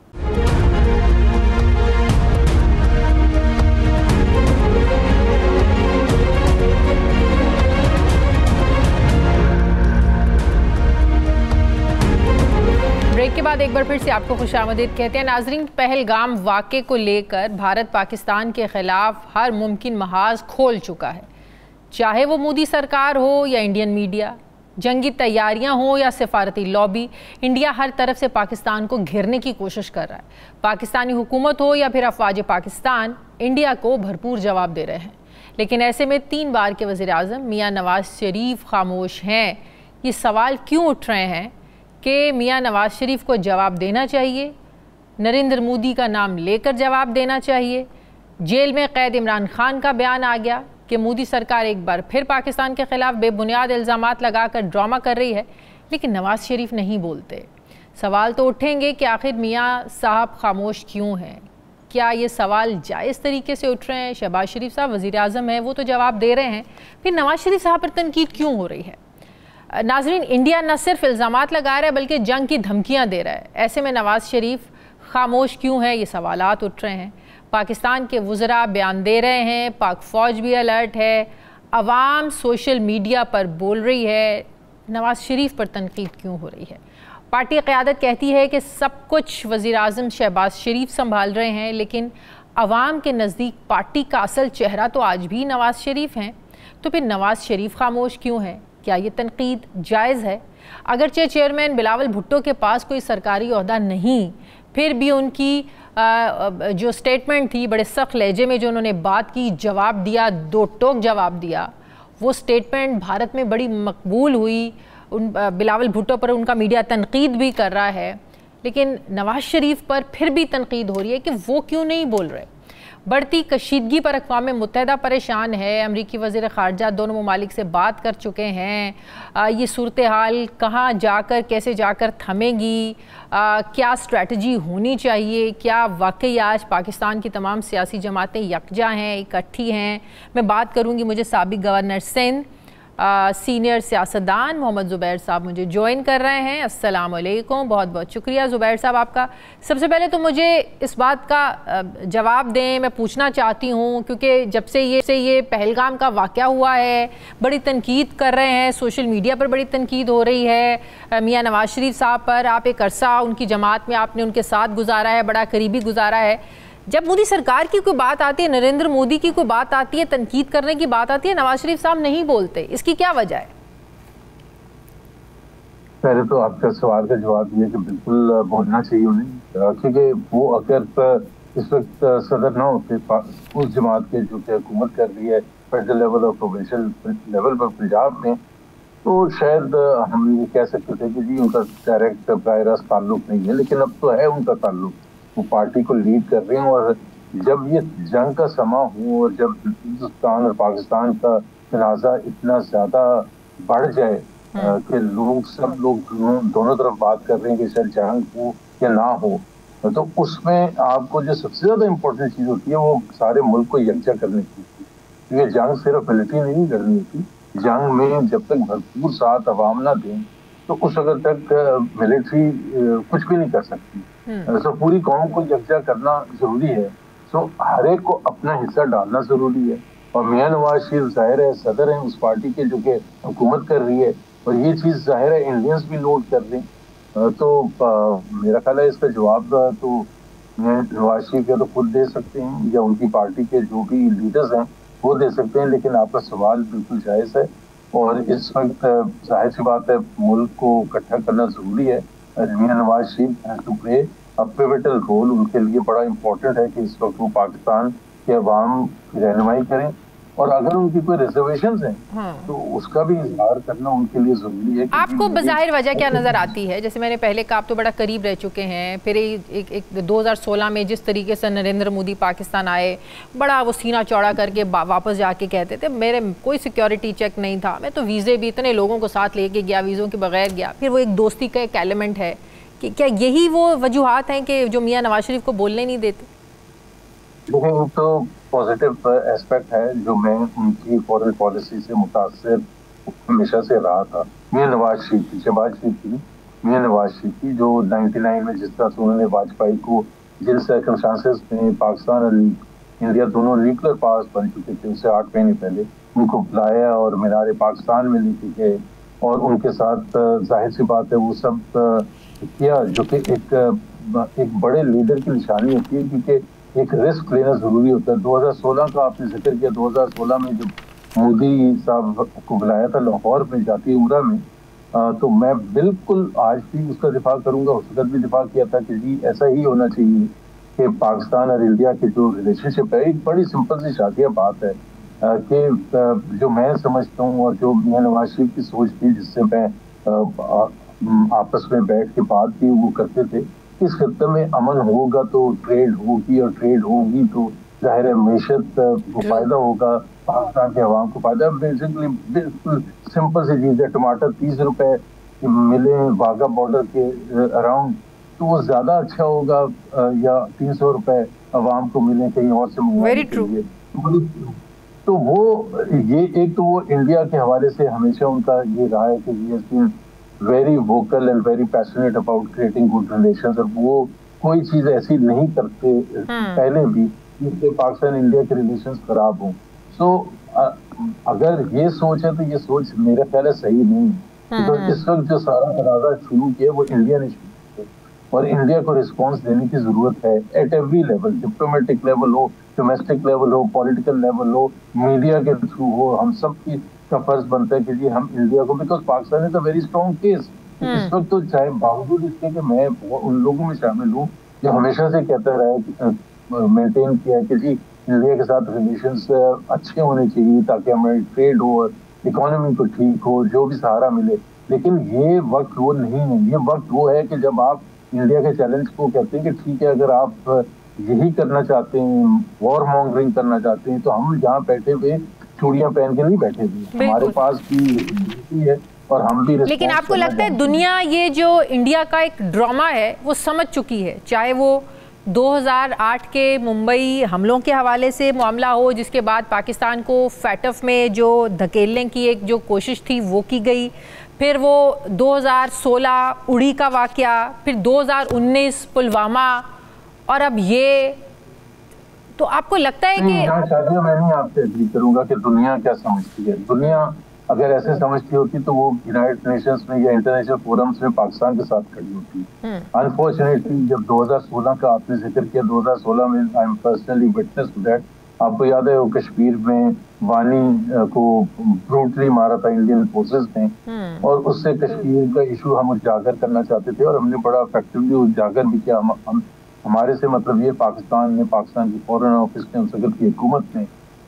ब्रेक के बाद एक बार फिर से आपको खुशामदीद कहते हैं नाजरीन। पहलगाम वाक़े को लेकर भारत पाकिस्तान के खिलाफ हर मुमकिन महाज खोल चुका है, चाहे वो मोदी सरकार हो या इंडियन मीडिया। जंगी तैयारियां हों या सिफारती लॉबी, इंडिया हर तरफ से पाकिस्तान को घेरने की कोशिश कर रहा है। पाकिस्तानी हुकूमत हो या फिर अफवाज पाकिस्तान, इंडिया को भरपूर जवाब दे रहे हैं। लेकिन ऐसे में 3 बार के वज़ीर आज़म मियाँ नवाज शरीफ खामोश हैं। ये सवाल क्यों उठ रहे हैं कि मियाँ नवाज शरीफ को जवाब देना चाहिए, नरेंद्र मोदी का नाम लेकर जवाब देना चाहिए। जेल में कैद इमरान खान का बयान आ गया कि मोदी सरकार एक बार फिर पाकिस्तान के खिलाफ बेबुनियाद इल्ज़ामात लगाकर ड्रामा कर रही है, लेकिन नवाज शरीफ नहीं बोलते। सवाल तो उठेंगे कि आखिर मियाँ साहब खामोश क्यों हैं। क्या ये सवाल जायज़ तरीके से उठ रहे हैं? शहबाज शरीफ साहब वज़ीर आज़म हैं, वो तो जवाब दे रहे हैं, फिर नवाज शरीफ साहब पर तनकीद क्यों हो रही है? नाज़रीन, इंडिया न सिर्फ इल्ज़ामात लगा रहा है बल्कि जंग की धमकियाँ दे रहा है। ऐसे में नवाज शरीफ खामोश क्यों है, ये सवालात उठ रहे हैं। पाकिस्तान के वज़रा बयान दे रहे हैं, पाक फ़ौज भी अलर्ट है, अवाम सोशल मीडिया पर बोल रही है, नवाज शरीफ पर तनकीद क्यों हो रही है? पार्टी क़यादत कहती है कि सब कुछ वज़ीर आज़म शहबाज शरीफ संभाल रहे हैं, लेकिन अवाम के नज़दीक पार्टी का असल चेहरा तो आज भी नवाज शरीफ हैं। तो फिर नवाज शरीफ खामोश क्यों है? क्या ये तनकीद जायज़ है? अगरचे चेयरमैन बिलावल भुट्टो के पास कोई सरकारी ओहदा नहीं, फिर भी उनकी जो स्टेटमेंट थी, बड़े सख्त लहजे में जो उन्होंने बात की, जवाब दिया, 2 टोक जवाब दिया, वो स्टेटमेंट भारत में बड़ी मकबूल हुई। उन बिलावल भुट्टो पर उनका मीडिया तनकीद भी कर रहा है, लेकिन नवाज शरीफ पर फिर भी तनकीद हो रही है कि वो क्यों नहीं बोल रहे। बढ़ती कशीदगी पर अक़वाम मुत्तहिदा परेशान है। अमरीकी वज़ीर ख़ारजा दोनों ममालिक से बात कर चुके हैं। ये सूरत हाल कहाँ जाकर कैसे जाकर थमेगी, क्या स्ट्रेटजी होनी चाहिए, क्या वाकई आज पाकिस्तान की तमाम सियासी जमातें यकजा हैं, इकट्ठी हैं? मैं बात करूँगी मुझे साबिक़ गवर्नर सिंध सीनियर सियासतदान मोहम्मद ज़ुबैर साहब मुझे ज्वाइन कर रहे हैं। अस्सलाम वालेकुम, बहुत बहुत शुक्रिया ज़ुबैर साहब आपका। सबसे पहले तो मुझे इस बात का जवाब दें, मैं पूछना चाहती हूँ, क्योंकि जब से ये पहलगाम का वाक़या हुआ है, बड़ी तनकीद कर रहे हैं, सोशल मीडिया पर बड़ी तनकीद हो रही है मियाँ नवाज शरीफ साहब पर। आप एक अरसा उनकी जमात में आपने उनके साथ गुजारा है, बड़ा करीबी गुजारा है। जब मोदी सरकार की कोई बात आती है, नरेंद्र मोदी की कोई बात आती है, तनकीद करने की बात आती है, नवाज शरीफ साहब नहीं बोलते, इसकी क्या वजह है? पहले तो आपका सवाल का जवाब ये कि बिल्कुल बोलना चाहिए उन्हें, क्योंकि वो अगर इस वक्त सदर ना होते उस जमात के जो कि हुकूमत कर रही है फेडरल लेवल और प्रोविंशियल लेवल पर पंजाब में, तो शायद हम ये कह सकते थे कि जी उनका डायरेक्ट प्राय रास्त ताल्लुक नहीं है, लेकिन अब तो है उनका ताल्लुक। वो पार्टी को लीड कर रहे हैं, और जब ये जंग का समा हो और जब हिंदुस्तान और पाकिस्तान का तनाज़ा इतना ज़्यादा बढ़ जाए कि सब लोग दोनों तरफ बात कर रहे हैं कि शायद जंग हो या ना हो, तो उसमें आपको जो सबसे ज़्यादा इम्पोर्टेंट चीज़ होती है वो सारे मुल्क को यकजा करने की। ये जंग सिर्फ मिलिट्री नहीं लड़नी होती, जंग में जब तक भरपूर साथ अवाम ना दें तो उस वक्त तक मिलिट्री कुछ भी नहीं कर सकती। तो पूरी कौम को यकजा करना जरूरी है, तो हर एक को अपना हिस्सा डालना जरूरी है। और मियाँ नवाज शरीफ जाहिर है सदर हैं उस पार्टी के जो कि हुकूमत कर रही है, और ये चीज़ जाहिर है इंडियंस भी नोट कर रहे हैं। तो मेरा ख्याल है इसका जवाब तो मियाँ नवाज शरीफ या तो खुद दे सकते हैं या उनकी पार्टी के जो भी लीडर्स हैं वो दे सकते हैं, लेकिन आपका सवाल बिल्कुल जायज़ है। और इस वक्त जाहिर सी बात है मुल्क को इकट्ठा करना ज़रूरी है। Mian Nawaz Sharif have to play a pivotal role, उनके लिए बड़ा इम्पोर्टेंट है कि इस वक्त वो पाकिस्तान के अवाम की रहनुमाई करें, और अगर उनकी कोई रिजर्वेशंस हैं तो उसका भी इजहार करना उनके लिए जरूरी है। आपको बज़ाहिर वजह क्या नज़र आती है? जैसे मैंने पहले कहा, आप तो बड़ा करीब रह चुके हैं, फिर एक 2016 में जिस तरीके से नरेंद्र मोदी पाकिस्तान आए, बड़ा वो सीना चौड़ा करके वापस जाके कहते थे मेरे कोई सिक्योरिटी चेक नहीं था, मैं तो वीज़े भी इतने लोगों को साथ लेके गया, वीज़ों के बगैर गया। फिर वो एक दोस्ती का एक एलिमेंट है कि क्या यही वो वजूहात हैं कि जो मियाँ नवाज शरीफ को बोलने नहीं देते? देखिए, तो पॉजिटिव एस्पेक्ट है जो मैं उनकी फॉरेन पॉलिसी से मुतासिर हमेशा से रहा था। मियाँ नवाज शरीफ की शहबाज शरीफ की मियाँ नवाज शरीफ की जो 99 में जिस तरह से उन्होंने वाजपेयी को जिन सर्कमस्टांसेस में पाकिस्तान और इंडिया दोनों न्यूक्लियर पावर्स बन चुके थे उससे 8 महीने पहले उनको बुलाया और मीनार पाकिस्तान में लेके गए, और उनके साथ जाहिर सी बात है वो सब किया, जो कि एक बड़े लीडर की निशानी होती है, क्योंकि एक रिस्क लेना जरूरी होता है। 2016 का आपने जिक्र किया, 2016 में जब मोदी साहब को बुलाया था लाहौर में जाती उम्रा में, तो मैं बिल्कुल आज भी उसका दिफा करूंगा, उस वक्त भी दिफा किया था कि जी ऐसा ही होना चाहिए कि पाकिस्तान और इंडिया के जो रिलेशनशिप है, एक बड़ी सिंपल सी शादिया बात है कि जो मैं समझता हूँ और जो मियां नवाज शरीफ की सोच थी, जिससे मैं आपस में बैठ के बात भी वो करते थे, इस खत्ते में अमन होगा तो ट्रेड होगी, और ट्रेड होगी तो जाहिर है मैशत को फायदा होगा, पाकिस्तान के अवाम को फायदा। बेसिकली बिल्कुल सिंपल सी चीज है, टमाटर 30 रुपए मिले वाघा बॉर्डर के अराउंड तो वो ज्यादा अच्छा होगा या 300 रुपए अवाम को मिले कहीं और से मंगवाने के लिए। तो वो ये एक तो वो इंडिया के हवाले से हमेशा उनका ये रहा है कि he has been very vocal and very passionate about creating good relations, और वो कोई चीज ऐसी नहीं करते पहले भी जिससे पाकिस्तान इंडिया के रिलेशंस खराब हों। सो अगर ये सोच है तो ये सोच मेरा ख्याल है सही नहीं है। तो इस वक्त जो सारा तनाज़ा शुरू किया वो इंडिया ने शुरू किया, और इंडिया को रिस्पॉन्स देने की जरूरत है at every level, diplomatic level हो, डोमेस्टिक लेवल हो, पॉलिटिकल लेवल हो, मीडिया के थ्रू हो। हम सब की का फर्ज बनता है कि जी हम इंडिया को, because Pakistan is a very strong case इस वक्त, तो चाहे बावजूद इसके कि मैं उन लोगों में शामिल हूँ जो हमेशा से कहता रहा है, मेंटेन किया है कि जी इंडिया के साथ रिलेशंस अच्छे होने चाहिए ताकि हमारी ट्रेड हो, इकोनॉमी को ठीक हो, जो भी सहारा मिले। लेकिन ये वक्त वो नहीं है, ये वक्त वो है कि जब आप इंडिया के चैलेंज को कहते हैं कि ठीक है अगर आप यही करना चाहते हैं, वॉर मॉन्गरिंग करना चाहते हैं, तो हम यहाँ बैठे हुए चूड़ियां पहन के नहीं बैठे हुए, हमारे पास भी है और हम भी। लेकिन आपको लगता है दुनिया ये जो इंडिया का एक ड्रामा है वो समझ चुकी है, चाहे वो 2008 के मुंबई हमलों के हवाले से मामला हो, जिसके बाद पाकिस्तान को फैटफ में जो धकेलने की एक जो कोशिश थी वो की गई, फिर वो 2016 उड़ी का वाकया, फिर 2019 पुलवामा, और अब ये, तो आपको लगता है कि शादिया मैं नहीं आपसे एग्री करूंगा कि दुनिया क्या समझती है। दुनिया अगर ऐसे समझती होती तो वो यूनाइटेड नेशंस में या इंटरनेशनल फोरम्स में पाकिस्तान के साथ खड़ी होती। अनफॉर्चुनेटली जब 2016 का आपने जिक्र किया, 2016 में I am personally witness to that. आपको याद है वो कश्मीर में वानी को ब्रूटली मारा था इंडियन फोर्सेस ने, और उससे कश्मीर का इशू हम उजागर करना चाहते थे और हमने बड़ा इफेक्टिवली उजागर भी किया। हम हमारे से मतलब ये पाकिस्तान ने, पाकिस्तान की फॉरेन ऑफिस ने, उस वक्त की हुकूमत ने,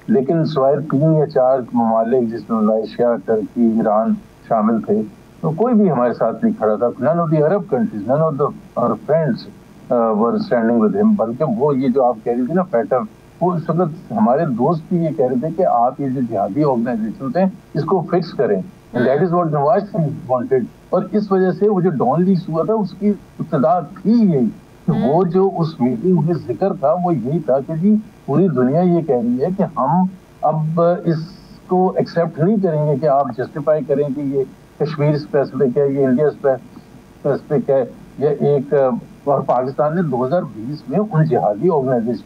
लेकिन सिवाय 3 या 4 ममालिक जिसमें मलेशिया, टर्की, ईरान शामिल थे, तो कोई भी हमारे साथ नहीं खड़ा था। None of the Arab countries, none of the our friends were standing with him. बल्कि वो ये जो आप कह रही थी ना फैटफ, वो उस वक्त हमारे दोस्त भी ये कह रहे थे कि आप ये जो जिहादी ऑर्गेनाइजेशन थे इसको फिक्स करें, and that is what Nawaz Sharif wanted. और इस वजह से वो जो डॉन लीक्स हुआ था उसकी इब्तिदा थी यही, वो जो उस मीटिंग में जिक्र था वो यही था कि जी पूरी दुनिया ये कह रही है कि हम अब इसको एक्सेप्ट नहीं करेंगे कि आप जस्टिफाई करें कि ये कश्मीर स्पेसिफिक है, ये इंडिया स्पेसिफिक है, या एक। और पाकिस्तान ने 2020 में उन जिहादी ऑर्गेनाइजेशन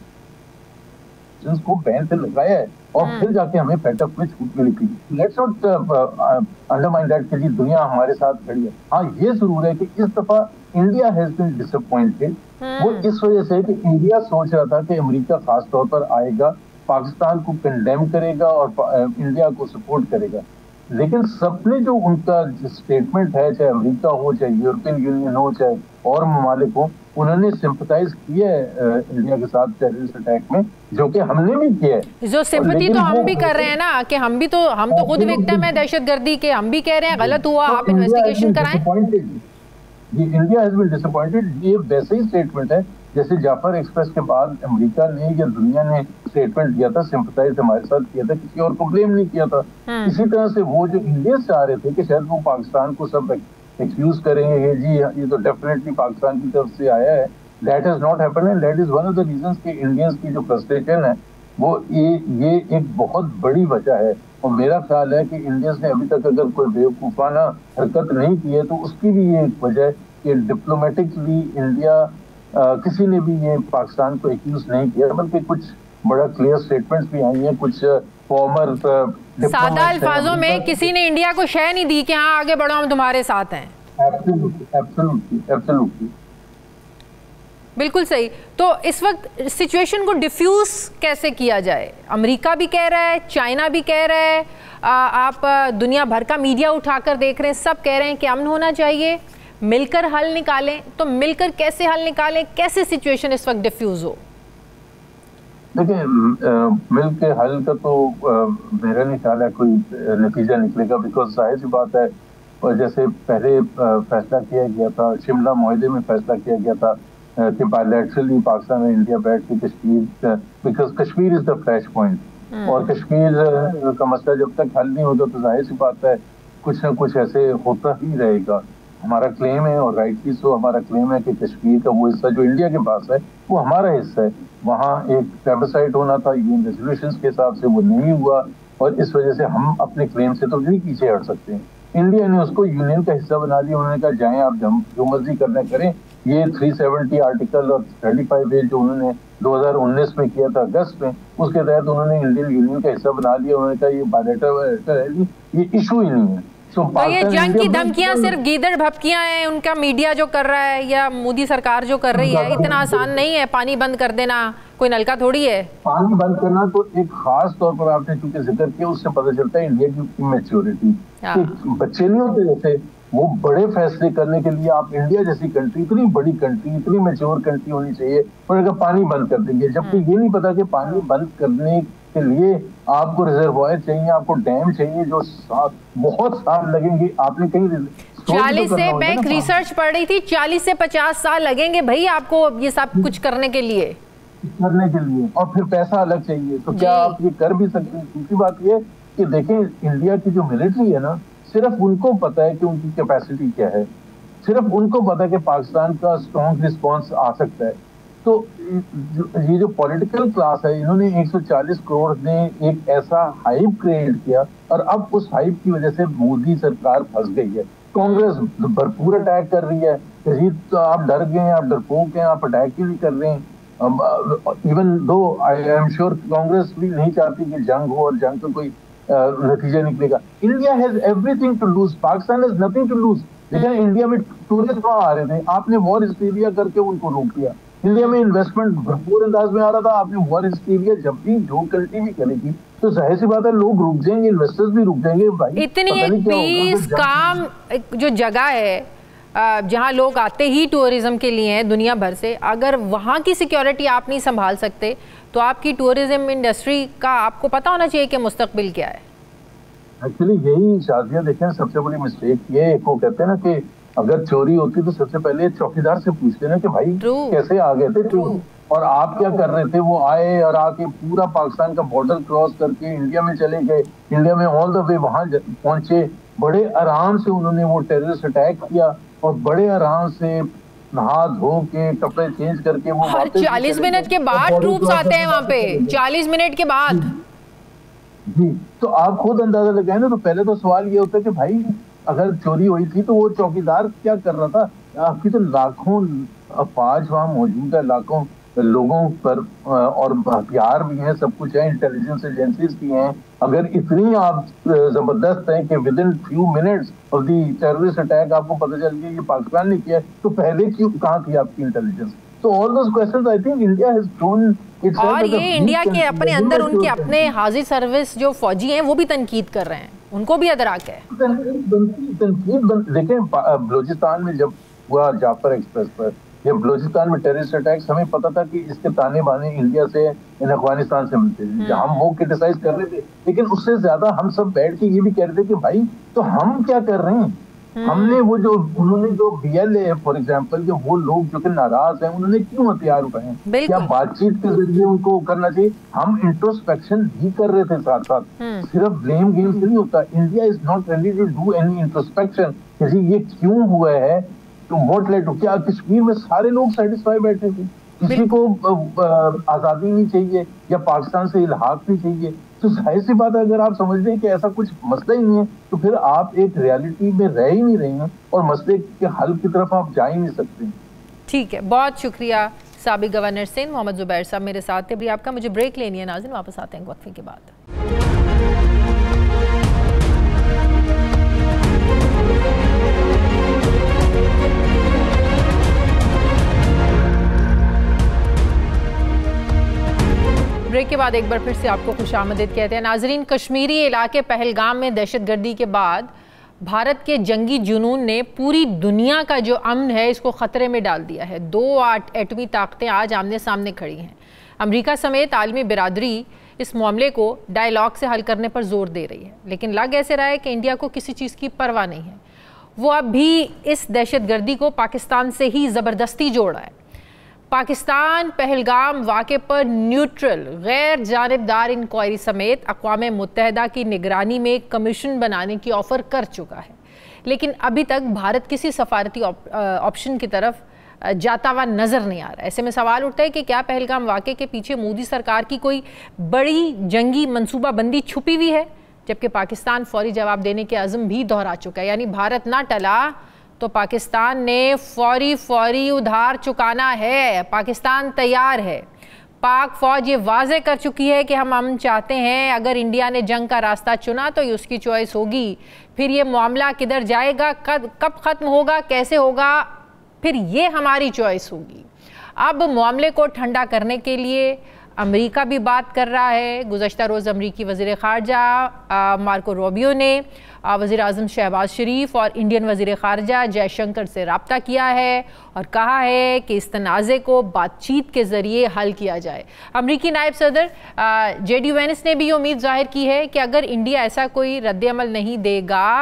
को बैन पे लगाया है और फिर जाके हमें फैटफ में छूट मिली थी। लेट्स नॉट अंडरमाइन दैट कि जी दुनिया हमारे साथ खड़ी है। हाँ ये जरूर है कि इस दफा इंडिया हैज बीन डिसअपॉइंटेड। वो इस वजह से कि इंडिया सोच रहा था कि अमेरिका खास तौर पर आएगा, पाकिस्तान को कंडेम करेगा और इंडिया को सपोर्ट करेगा। लेकिन सबने जो उनका स्टेटमेंट है, चाहे अमेरिका हो, चाहे यूरोपियन यूनियन हो, चाहे और ममालिक हो, उन्होंने सिंपथाइज किया है इंडिया के साथ टेररिस्ट अटैक में, जो कि हमने भी किया है। जो सिंपथी तो हम भी कर रहे हैं ना, कि हम तो खुद विक्टिम है दहशतगर्दी के, हम भी कह रहे हैं गलत हुआ, आप इन्वेस्टिगेशन कराएं। ये इंडिया हैज बीन डिसअपॉइंटेड। ये वैसे ही स्टेटमेंट है जैसे जाफर एक्सप्रेस के बाद अमेरिका ने या दुनिया ने स्टेटमेंट दिया था, सिंपथाइज हमारे साथ किया था, किसी और को ब्लेम नहीं किया था। इसी तरह से वो जो इंडिया से आ रहे थे कि शायद वो पाकिस्तान को सब एक्सक्यूज करेंगे, ये जी ये तो डेफिनेटली पाकिस्तान की तरफ से आया है, that has not happened and that is one of the reasons कि इंडियंस की जो फ्रस्ट्रेशन है वो ये एक बहुत बड़ी वजह है। और मेरा ख्याल है कि इंडियंस ने अभी तक अगर कोई बेवकूफ़ाना हरकत नहीं की है तो उसकी भी ये एक वजह है कि डिप्लोमेटिकली इंडिया किसी ने भी ये पाकिस्तान को एक्यूज नहीं किया, बल्कि कुछ बड़ा क्लियर स्टेटमेंट्स भी आई हैं, कुछ फॉर्मर सादा अल्फाजों में किसी ने इंडिया को शय नहीं दी कि हाँ आगे बढ़ो हम तुम्हारे साथ हैं। एब्सोल्युटली बिल्कुल सही। तो इस वक्त सिचुएशन को डिफ्यूज कैसे किया जाए? अमेरिका भी कह रहा है, चाइना भी कह रहा है, आप दुनिया भर का मीडिया उठाकर देख रहे हैं, सब कह रहे हैं कि अमन होना चाहिए, मिलकर हल निकालें। तो मिलकर कैसे हल निकालें, कैसे सिचुएशन इस वक्त डिफ्यूज हो? देखिए, मिल के हल का तो मेरा नहीं ख्याल है कोई नतीजा निकलेगा, बिकॉज जाहिर सी बात है, और जैसे पहले फैसला किया गया था, शिमला मुआहदे में फैसला किया गया था कि बायलैटरली पाकिस्तान और इंडिया बैठ के Kashmir, because Kashmir is the flash point, और कश्मीर का मसला जब तक हल नहीं होता तो जाहिर सी बात है कुछ ना कुछ ऐसे होता ही रहेगा। हमारा क्लेम है, और राइटली सो हमारा क्लेम है कि कश्मीर का वो हिस्सा जो इंडिया के पास है वो हमारा हिस्सा है। वहाँ एक प्लेबसाइट होना था, यूएन रेजोल्यूशंस के हिसाब से वो नहीं हुआ, और इस वजह से हम अपने क्लेम से तो नहीं पीछे हट सकते हैं। इंडिया ने उसको यूनियन का हिस्सा बना दिया, उन्होंने कहा जाएं आप जो मर्जी करना करें। ये 370 आर्टिकल और 35A जो उन्होंने 2019 में किया था अगस्त में, उसके तहत उन्होंने इंडियन यूनियन का हिस्सा बना लिया। उन्होंने कहा ये बायलैटरल है, ये इशू ही नहीं है। तो ये जंग की धमकियां सिर्फ गीदड़ भपकियां हैं, उनका मीडिया जो कर रहा है या मोदी सरकार जो कर रही है, इतना आसान नहीं है। पानी बंद कर देना कोई नलका थोड़ी है। पानी बंद करना तो एक खास तौर पर आपने चूंकि जिक्र किया, उससे पता चलता है इंडिया की इमेच्योरिटी। बच्चे नहीं होते जैसे, वो बड़े फैसले करने के लिए आप इंडिया जैसी कंट्री, इतनी बड़ी कंट्री, इतनी मैच्योर कंट्री होनी चाहिए, और अगर पानी बंद कर देंगे, जबकि ये नहीं पता कि पानी बंद करने के लिए आपको रिजर्वायर चाहिए, आपको डैम चाहिए जो बहुत साल लगेंगे। आपने कहीं 40 से मैं एक रिसर्च पढ़ रही थी, 40 से 50 साल लगेंगे भाई आपको ये सब कुछ करने के लिए, और फिर पैसा अलग चाहिए। तो क्या आप ये कर भी सकते हैं? दूसरी बात ये कि देखें, इंडिया की जो मिलिट्री है ना, सिर्फ उनको पता है कि उनकी कैपेसिटी क्या है, सिर्फ उनको पता है कि पाकिस्तान का स्ट्रॉन्ग रिस्पॉन्स आ सकता है। तो ये जो पॉलिटिकल क्लास है, इन्होंने 140 करोड़ ने एक ऐसा हाइप क्रिएट किया, और अब उस हाइप की वजह से मोदी सरकार फंस गई है। कांग्रेस भरपूर अटैक कर रही है, तो आप डर गए हैं, आप डरपोक हैं, आप अटैक ही नहीं कर रहे हैं। Even though I am sure Congress भी नहीं चाहती कि जंग हो, और जंग का कोई नतीजा निकलेगा। India has everything to lose, Pakistan has nothing to lose. लेकिन इंडिया में टूरिस्ट वहां आ रहे थे, आपने वॉर हिस्टीरिया करके उनको रोक दिया। इंडिया में इन्वेस्टमेंट भरपूर अंदाज में आ रहा था, आपने वॉर हिस्टीरिया जब भी जो कंट्री भी करेगी तो जाहिर सी बात है लोग रुक जाएंगे, इन्वेस्टर्स भी रुक जाएंगे। भाई इतनी एक पीस काम जो जगह है जहां लोग आते ही टूरिज्म के लिए हैं दुनिया भर से, अगर वहां की सिक्योरिटी आप नहीं संभाल सकते तो आपकी टूरिज्म इंडस्ट्री का आपको पता होना चाहिए कि मुस्तकबिल क्या है। एक्चुअली यही शादियां देखें, सबसे बड़ी मिस्टेक ये, वो कहते हैं ना कि अगर चोरी होती तो सबसे पहले चौकीदार से पूछते ना कि भाई कैसे आ गए थे चोर, और आप क्या कर रहे थे। वो आए और आके पूरा पाकिस्तान का बॉर्डर क्रॉस करके इंडिया में चले गए, इंडिया में ऑल द वे वहां पहुंचे, बड़े आराम से उन्होंने वो टेररिस्ट अटैक किया, और बड़े आराम से नहा धो के कपड़े चेंज करके वो 40 मिनट के बाद ट्रूप्स आते हैं वहां पे, 40 मिनट के बाद। जी, तो आप खुद अंदाजा लगाए ना। तो पहले तो सवाल ये होता है कि भाई अगर चोरी हुई थी तो वो चौकीदार क्या कर रहा था? आपकी तो लाखों अफवाज वहां मौजूद है, लाखों लोगों पर, और हथियार भी हैं, सब कुछ है, इंटेलिजेंस एजेंसीज की हैं। अगर इतनी आप जबरदस्त हैं कि with in few minutes of the terrorist attack आपको पता चल गया ये पाकिस्तान ने किया, तो पहले क्यों कहाँ थी आपकी इंटेलिजेंस? तो all those questions I think India has shown it's. और ये इंडिया के अपने अंदर उनके अपने हाजिर सर्विस जो फौजी हैं वो भी तनकीद कर रहे हैं, उनको भी अदराक है। देखें, बलूचिस्तान में जब हुआ जाफर एक्सप्रेस पर, ये बलूचिस्तान में टेररिस्ट अटैक्स, हमें पता था कि इसके ताने बाने इंडिया से, अफगानिस्तान से मिलते थे, हम वो क्रिटिसाइज कर रहे थे। लेकिन उससे ज्यादा हम सब बैठ के ये भी कह रहे थे कि भाई तो हम क्या कर रहे हैं। हमने वो जो उन्होंने जो BLA फॉर एग्जांपल, जो वो लोग जो कि नाराज हैं, उन्होंने क्यों हथियार उठाए हैं? क्या बातचीत के जरिए उनको करना चाहिए? हम इंट्रोस्पेक्शन भी कर रहे थे साथ साथ, सिर्फ ब्लेम गेम से नहीं होता। India is not ready to do any introspection कि ये क्यों हुआ है, तो व्हाट लेड टू। क्या कश्मीर में सारे लोग सेटिस्फाई बैठे थे? किसी को आजादी नहीं चाहिए या पाकिस्तान से इल्हाक नहीं चाहिए? तो जाहिर सी बात है, अगर आप समझ रहे हैं कि ऐसा कुछ मसला ही नहीं है, तो फिर आप एक रियलिटी में रह ही नहीं रहे हैं, और मसले के हल की तरफ आप जा ही नहीं सकते। ठीक है, बहुत शुक्रिया साबिक गवर्नर सिंध मोहम्मद जुबैर साहब मेरे साथ थे। आपका मुझे ब्रेक लेनी है नाज़रीन, वापस आते हैं वक्फे के बाद। ब्रेक के के बाद एक बार फिर से आपको खुशामदीद कहते हैं। नाजरीन, कश्मीरी इलाके पहलगाम में दहशतगर्दी के बाद भारत के जंगी जुनून ने पूरी दुनिया का जो अमन है इसको ख़तरे में डाल दिया है। 2 एटमी ताकतें आज आमने सामने खड़ी हैं। अमेरिका समेत आलमी बिरादरी इस मामले को डायलॉग से हल करने पर जोर दे रही है, लेकिन लग ऐसे रहा है कि इंडिया को किसी चीज़ की परवाह नहीं है। वो अब भी इस दहशतगर्दी को पाकिस्तान से ही ज़बरदस्ती जोड़ रहा है। पाकिस्तान पहलगाम वाक़े पर न्यूट्रल गैर जानिबदार इंक्वायरी समेत अक़वाम मुत्तहिदा की निगरानी में कमीशन बनाने की ऑफ़र कर चुका है, लेकिन अभी तक भारत किसी सफारती ऑप्शन की तरफ जाता हुआ नज़र नहीं आ रहा। ऐसे में सवाल उठता है कि क्या पहलगाम वाक़े के पीछे मोदी सरकार की कोई बड़ी जंगी मनसूबाबंदी छुपी हुई है, जबकि पाकिस्तान फौरी जवाब देने के अज़म भी दोहरा चुका है। यानी भारत ना टला तो पाकिस्तान ने फौरी उधार चुकाना है। पाकिस्तान तैयार है। पाक फ़ौज ये वाज़े कर चुकी है कि हम अमन चाहते हैं। अगर इंडिया ने जंग का रास्ता चुना तो ये उसकी चॉइस होगी। फिर ये मामला किधर जाएगा, कब ख़त्म होगा, कैसे होगा, फिर ये हमारी चॉइस होगी। अब मामले को ठंडा करने के लिए अमेरिका भी बात कर रहा है। गुज़श्ता रोज़ अमरीकी वज़ीर ख़ारजा मार्को रूबियो ने वज़ीर आज़म शहबाज शरीफ और इंडियन वज़ीर ख़ारजा जयशंकर से रब्ता किया है और कहा है कि इस तनाज़े को बातचीत के ज़रिए हल किया जाए। अमरीकी नायब सदर JD Vance ने भी उम्मीद ज़ाहिर की है कि अगर इंडिया ऐसा कोई रद्द-ए-अमल नहीं देगा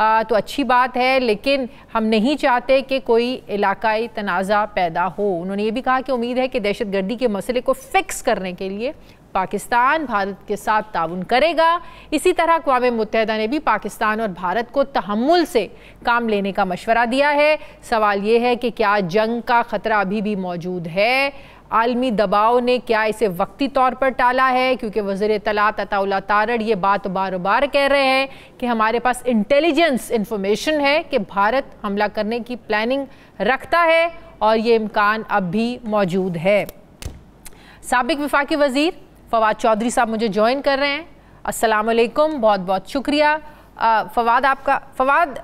तो अच्छी बात है, लेकिन हम नहीं चाहते कि कोई इलाकाई तनाज़ा पैदा हो। उन्होंने ये भी कहा कि उम्मीद है कि दहशतगर्दी के मसले को फिक्स करने के लिए पाकिस्तान भारत के साथ ताउन करेगा। इसी तरह अक़वाम मुत्तहिदा ने भी पाकिस्तान और भारत को तहम्मुल से काम लेने का मशवरा दिया है। सवाल ये है कि क्या जंग का ख़तरा अभी भी मौजूद है? आलमी दबाव ने क्या इसे वक्ती तौर पर टाला है? क्योंकि वज़ीर इत्तलात अताउल्लाह तारड़ ये बात बार बार कह रहे हैं कि हमारे पास इंटेलिजेंस इंफॉर्मेशन है कि भारत हमला करने की प्लानिंग रखता है और ये इम्कान अब भी मौजूद है। साबिक वफाकी वज़ीर फवाद चौधरी साहब मुझे ज्वाइन कर रहे हैं। अस्सलाम वालेकुम, बहुत बहुत शुक्रिया। फवाद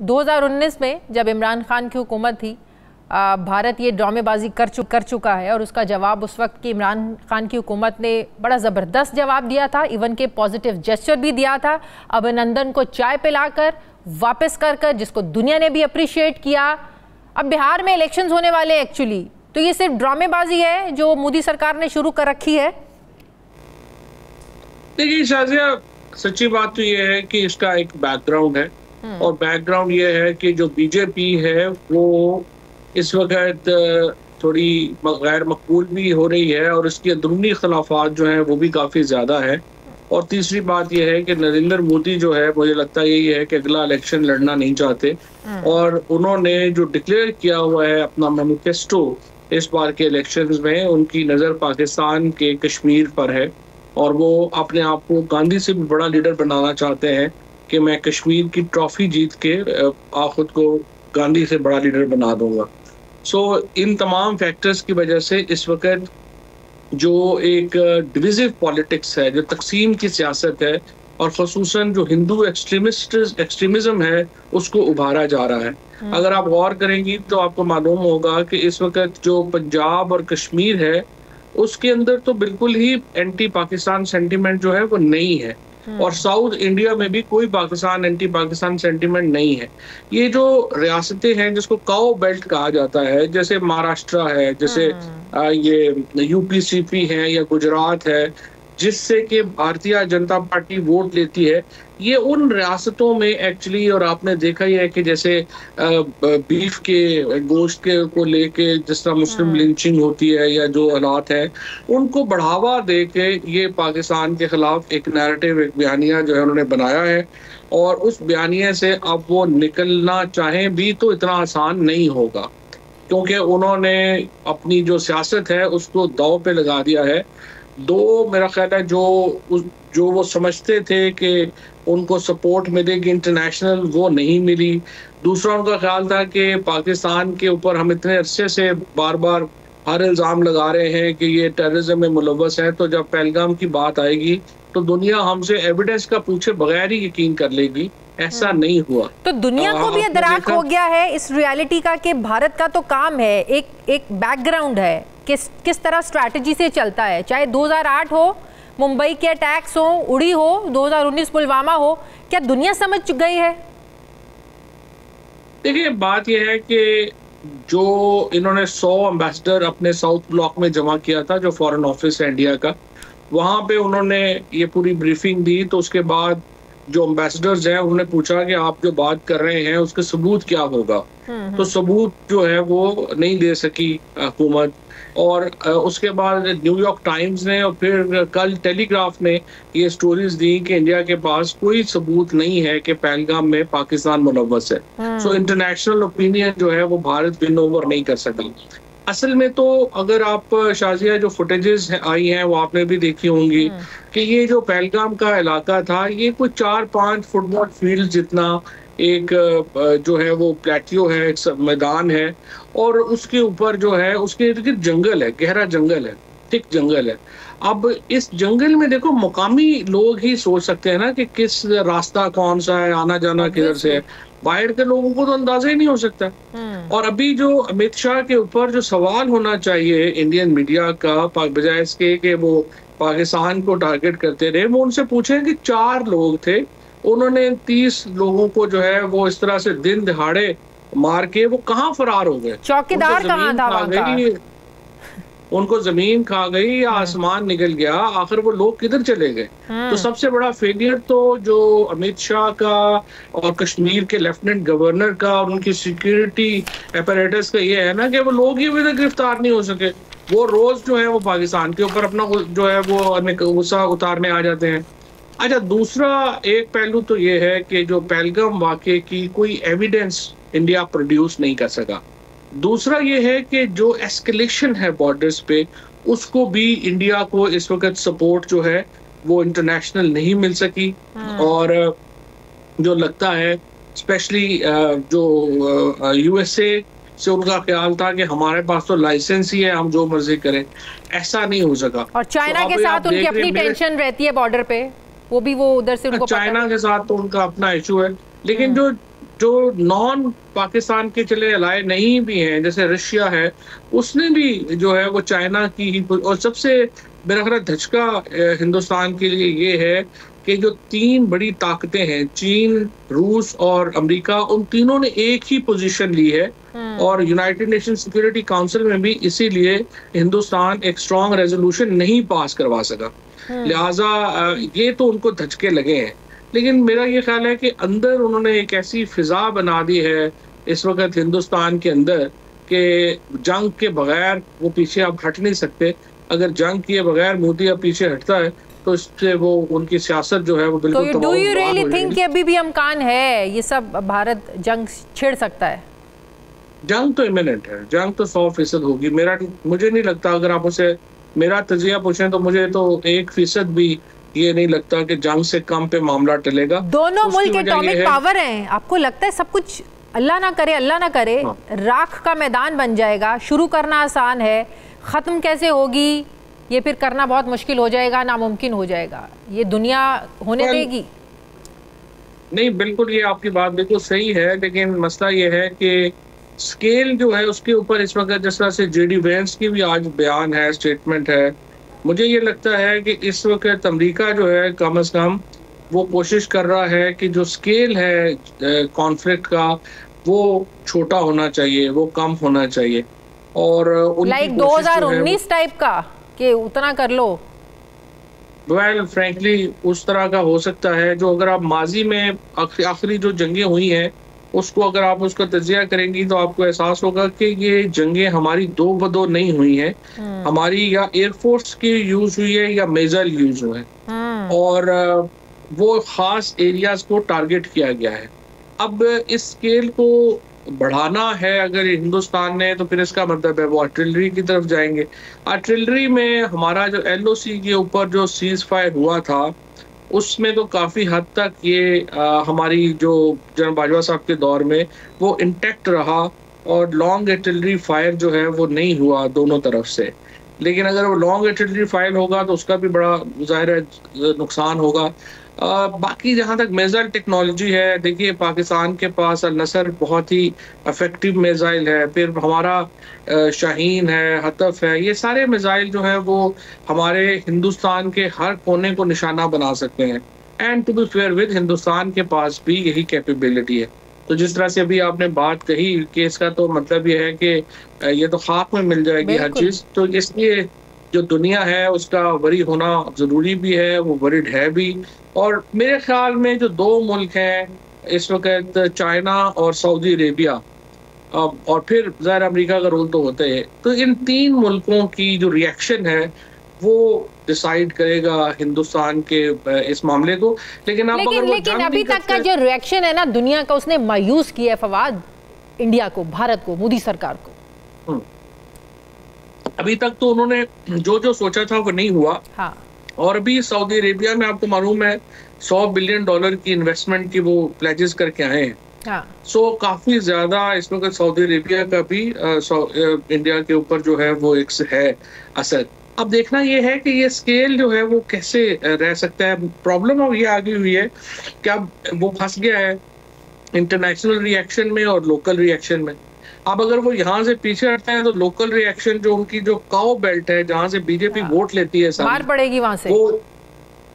2019 में जब इमरान खान की हुकूमत थी, भारत ये ड्रामेबाजी कर चुका है और उसका जवाब उस वक्त की इमरान खान की हुकूमत ने बड़ा ज़बरदस्त जवाब दिया था। इवन के पॉजिटिव जेस्चर भी दिया था, अभिनंदन को चाय पिलाकर वापस कर जिसको दुनिया ने भी अप्रिशिएट किया। अब बिहार में इलेक्शंस होने वाले एक्चुअली, तो ये सिर्फ ड्रामेबाजी है जो मोदी सरकार ने शुरू कर रखी है। देखिए शाजिया, सच्ची बात तो ये है कि इसका एक बैकग्राउंड है और बैकग्राउंड ये है कि जो बीजेपी है वो इस वक्त थोड़ी गैर मकबूल भी हो रही है और इसकी अंदरूनी इख्तलाफात जो हैं वो भी काफ़ी ज़्यादा है। और तीसरी बात यह है कि नरेंद्र मोदी जो है, मुझे लगता है यही है कि अगला इलेक्शन लड़ना नहीं चाहते और उन्होंने जो डिक्लेयर किया हुआ है अपना मैनिफेस्टो इस बार के इलेक्शंस में, उनकी नज़र पाकिस्तान के कश्मीर पर है और वो अपने आप को गांधी से भी बड़ा लीडर बनाना चाहते हैं कि मैं कश्मीर की ट्रॉफी जीत के खुद को गांधी से बड़ा लीडर बना दूंगा। इन तमाम फैक्टर्स की वजह से इस वक्त जो एक डिविजिव पॉलिटिक्स है, जो तकसीम की सियासत है और ख़ुसूसन जो हिंदू एक्सट्रीमिज़म है, उसको उभारा जा रहा है। अगर आप गौर करेंगी तो आपको मालूम होगा कि इस वक्त जो पंजाब और कश्मीर है उसके अंदर तो बिल्कुल ही एंटी पाकिस्तान सेंटिमेंट जो है वो नहीं है और साउथ इंडिया में भी कोई पाकिस्तान एंटी पाकिस्तान सेंटिमेंट नहीं है। ये जो रियासतें हैं जिसको काओ बेल्ट कहा जाता है, जैसे महाराष्ट्र है, जैसे ये UP-CP है या गुजरात है, जिससे कि भारतीय जनता पार्टी वोट लेती है, ये उन रियासतों में एक्चुअली, और आपने देखा ही है कि जैसे बीफ के गोश्त के को लेके जिस तरह मुस्लिम लिंचिंग होती है या जो हालात है, उनको बढ़ावा दे के ये पाकिस्तान के खिलाफ एक नैरेटिव, एक बयानिया जो है उन्होंने बनाया है और उस बयानिया से अब वो निकलना चाहें भी तो इतना आसान नहीं होगा, क्योंकि उन्होंने अपनी जो सियासत है उसको दांव पे लगा दिया है। मेरा ख्याल है जो वो समझते थे कि उनको सपोर्ट मिलेगी इंटरनेशनल, वो नहीं मिली। दूसरा उनका ख्याल था कि पाकिस्तान के ऊपर हम इतने अरसे से बार बार हर इल्ज़ाम लगा रहे हैं कि ये टेररिज्म में मुलव्वस है, तो जब पहलगाम की बात आएगी तो दुनिया हमसे एविडेंस का पूछे बगैर ही यकीन कर लेगी। ऐसा नहीं हुआ। तो दुनिया को भी इदराक हो गया है इस रियलिटी का कि भारत का तो काम है, एक बैकग्राउंड है, किस तरह स्ट्रैटेजी से चलता है, चाहे 2008 हो, मुंबई के अटैक्स हो, उड़ी हो, 2019 पुलवामा हो, क्या दुनिया समझ गई है? देखिए, बात यह है कि जो इन्होंने 100 एम्बेसडर अपने साउथ ब्लॉक में जमा किया था, जो फॉरेन ऑफिस है इंडिया का, वहां पे उन्होंने ये पूरी ब्रीफिंग दी। तो उसके बाद जो एम्बेसडर्स हैं उन्होंने पूछा कि आप जो बात कर रहे हैं उसके सबूत क्या होगा। तो सबूत जो है वो नहीं दे सकी हुकूमत। और उसके बाद न्यूयॉर्क टाइम्स ने और फिर कल टेलीग्राफ ने ये स्टोरीज दी कि इंडिया के पास कोई सबूत नहीं है कि पहलगाम में पाकिस्तान मुलव्वस है। सो इंटरनेशनल ओपिनियन जो है वो भारत विन ओवर नहीं कर सका। असल में तो अगर आप शाजिया जो फुटेजेस आई हैं वो आपने भी देखी होंगी कि ये जो पहलगाम का इलाका था ये कोई 4-5 फुटबॉल फील्ड जितना एक जो है वो प्लेटियो है, एक मैदान है, और उसके ऊपर जो है उसके इर्द गिर्द जंगल है, गहरा जंगल है, थिक जंगल है। अब इस जंगल में देखो मुकामी लोग ही सोच सकते हैं ना कि किस रास्ता कौन सा है, आना जाना किधर से है। बाहर के लोगों को तो अंदाजा ही नहीं हो सकता। और अभी जो अमित शाह के ऊपर जो सवाल होना चाहिए इंडियन मीडिया का, बजाय इसके कि वो पाकिस्तान को टारगेट करते रहे, वो उनसे पूछें कि 4 लोग थे, उन्होंने 30 लोगों को जो है वो इस तरह से दिन दिहाड़े मार के वो कहाँ फरार हो गए? चौकीदार कहाँ था वहाँ का? उनको जमीन खा गई या आसमान निकल गया, आखिर वो लोग किधर चले गए? तो सबसे बड़ा फेलियर तो जो अमित शाह का और कश्मीर के लेफ्टिनेंट गवर्नर का और उनकी सिक्योरिटी अपैरेटस का ये है ना कि वो लोग ही अभी तक गिरफ्तार नहीं हो सके। वो रोज जो है वो पाकिस्तान के ऊपर अपना जो है वो गुस्सा उतारने आ जाते हैं। अच्छा, दूसरा एक पहलू तो ये है कि जो पहलगाम वाक़े की कोई एविडेंस इंडिया प्रोड्यूस नहीं कर सका। दूसरा ये है कि जो एस्केलेशन है बॉर्डर्स पे, उसको भी इंडिया को इस वक्त सपोर्ट जो है वो इंटरनेशनल नहीं मिल सकी। और जो लगता है स्पेशली जो यूएसए से उनका ख्याल था कि हमारे पास तो लाइसेंस ही है, हम जो मर्जी करें, ऐसा नहीं हो सका। और चाइना के साथ उनकी अपनी टेंशन रहती है बॉर्डर पे, वो भी वो उधर से उनको चाइना के साथ तो उनका अपना इशू है। लेकिन जो नॉन पाकिस्तान के चले अलाए नहीं भी हैं, जैसे रशिया है, उसने भी जो है वो चाइना की ही। और सबसे मेरा ख्याल धचका हिंदुस्तान के लिए ये है कि जो 3 बड़ी ताकतें हैं, चीन, रूस और अमेरिका, उन तीनों ने एक ही पोजीशन ली है। और यूनाइटेड नेशन सिक्योरिटी काउंसिल में भी इसीलिए हिंदुस्तान एक स्ट्रॉन्ग रेजोल्यूशन नहीं पास करवा सका। लिहाजा ये तो उनको धचके लगे हैं। लेकिन मेरा ये ख्याल है कि अंदर उन्होंने एक ऐसी फिजा बना दी है इस वक्त हिंदुस्तान के अंदर कि जंग के बगैर वो पीछे अब हट नहीं सकते। अगर जंग किए बगैर मोदी अब पीछे हटता है तो इससे वो उनकी सियासत जो है वो बिल्कुल। तो डू यू रियली थिंक कि अभी भी अमकान है ये सब भारत जंग छेड़ सकता है? जंग तो इमिनेंट है, जंग तो 100% होगी। मुझे नहीं लगता, अगर आप उसे मेरा तजिया पूछें तो मुझे तो 1% भी ये नहीं लगता कि जंग से कम पे मामला टलेगा। दोनों मुल्क एटॉमिक पावर हैं, आपको लगता है सब कुछ अल्लाह ना करे राख का मैदान बन जाएगा? शुरू करना आसान है, खत्म कैसे होगी ये फिर करना बहुत मुश्किल हो जाएगा, नामुमकिन हो जाएगा। ये दुनिया होने देगी? नहीं, बिल्कुल ये आपकी बात बिल्कुल सही है, लेकिन मसला ये है कि स्केल जो है उसके ऊपर इस वक्त जिस तरह से जेडी वेंस की भी आज बयान है, स्टेटमेंट है, मुझे ये लगता है कि इस वक्त अमेरिका जो है कम अज कम वो कोशिश कर रहा है कि जो स्केल है कॉन्फ्लिक्ट का वो छोटा होना चाहिए, वो कम होना चाहिए। और लाइक 2019 टाइप का कि उतना कर लो। वेल फ्रैंकली उस तरह का हो सकता है। जो अगर आप माजी में आखिरी जो जंगें हुई हैं उसको अगर आप उसका तजिया करेंगी तो आपको एहसास होगा कि ये जंगें हमारी 2 ब 2 नहीं हुई हैं। हमारी या एयरफोर्स की यूज हुई है या मेजल यूज हुआ है, और वो खास एरियाज को टारगेट किया गया है। अब इस स्केल को बढ़ाना है अगर हिंदुस्तान ने, तो फिर इसका मतलब है वो आर्टिलरी की तरफ जाएंगे। आर्टिलरी में हमारा जो LOC के ऊपर जो सीज फायर हुआ था उसमें तो काफ़ी हद तक ये हमारी जो जनरल बाजवा साहब के दौर में वो इंटैक्ट रहा, और लॉन्ग आर्टिलरी फायर जो है वो नहीं हुआ दोनों तरफ से। लेकिन अगर वो लॉन्ग आर्टिलरी फायर होगा तो उसका भी बड़ा ज़ाहिर है नुकसान होगा। बाकी जहाँ तक मिसाइल टेक्नोलॉजी है, देखिए पाकिस्तान के पास अल-नसर बहुत ही इफेक्टिव मिसाइल है, फिर हमारा शाहीन है, हतफ है, ये सारे मिसाइल जो है वो हमारे हिंदुस्तान के हर कोने को निशाना बना सकते हैं। And to be fair with, Hindustan के पास भी यही कैपेबिलिटी है। तो जिस तरह से अभी आपने बात कही कि इसका तो मतलब ये है कि ये तो खाक में मिल जाएगी हर चीज़, तो इसलिए जो दुनिया है उसका वरी होना ज़रूरी भी है, वो वरिड है भी। और मेरे ख्याल में जो दो मुल्क हैं इस वक्त, चाइना और सऊदी अरेबिया, और फिर ज़ाहिर अमेरिका का रोल तो होता है, तो इन तीन मुल्कों की जो रिएक्शन है वो डिसाइड करेगा हिंदुस्तान के इस मामले को। लेकिन अभी तक का जो रिएक्शन है ना दुनिया का, उसने मायूस किया है फवाद इंडिया को, भारत को, मोदी सरकार को। अभी तक तो उन्होंने जो जो सोचा था वो नहीं हुआ। हाँ। और अभी सऊदी अरेबिया में आपको मालूम है $100 बिलियन की इन्वेस्टमेंट की वो प्लेजेस करके आए हैं। हाँ। सो काफी ज्यादा इस वक्त सऊदी अरेबिया का भी इंडिया के ऊपर जो है वो एक है असर। अब देखना ये है कि ये स्केल जो है वो कैसे रह सकता है। प्रॉब्लम अब ये आ गई हुई है कि अब वो फंस गया है इंटरनेशनल रिएक्शन में और लोकल रिएक्शन में। अब अगर वो यहाँ से पीछे हटते हैं तो लोकल रिएक्शन, जो उनकी जो काउ बेल्ट है जहाँ से बीजेपी वोट लेती है, मार पड़ेगी वहां से, वो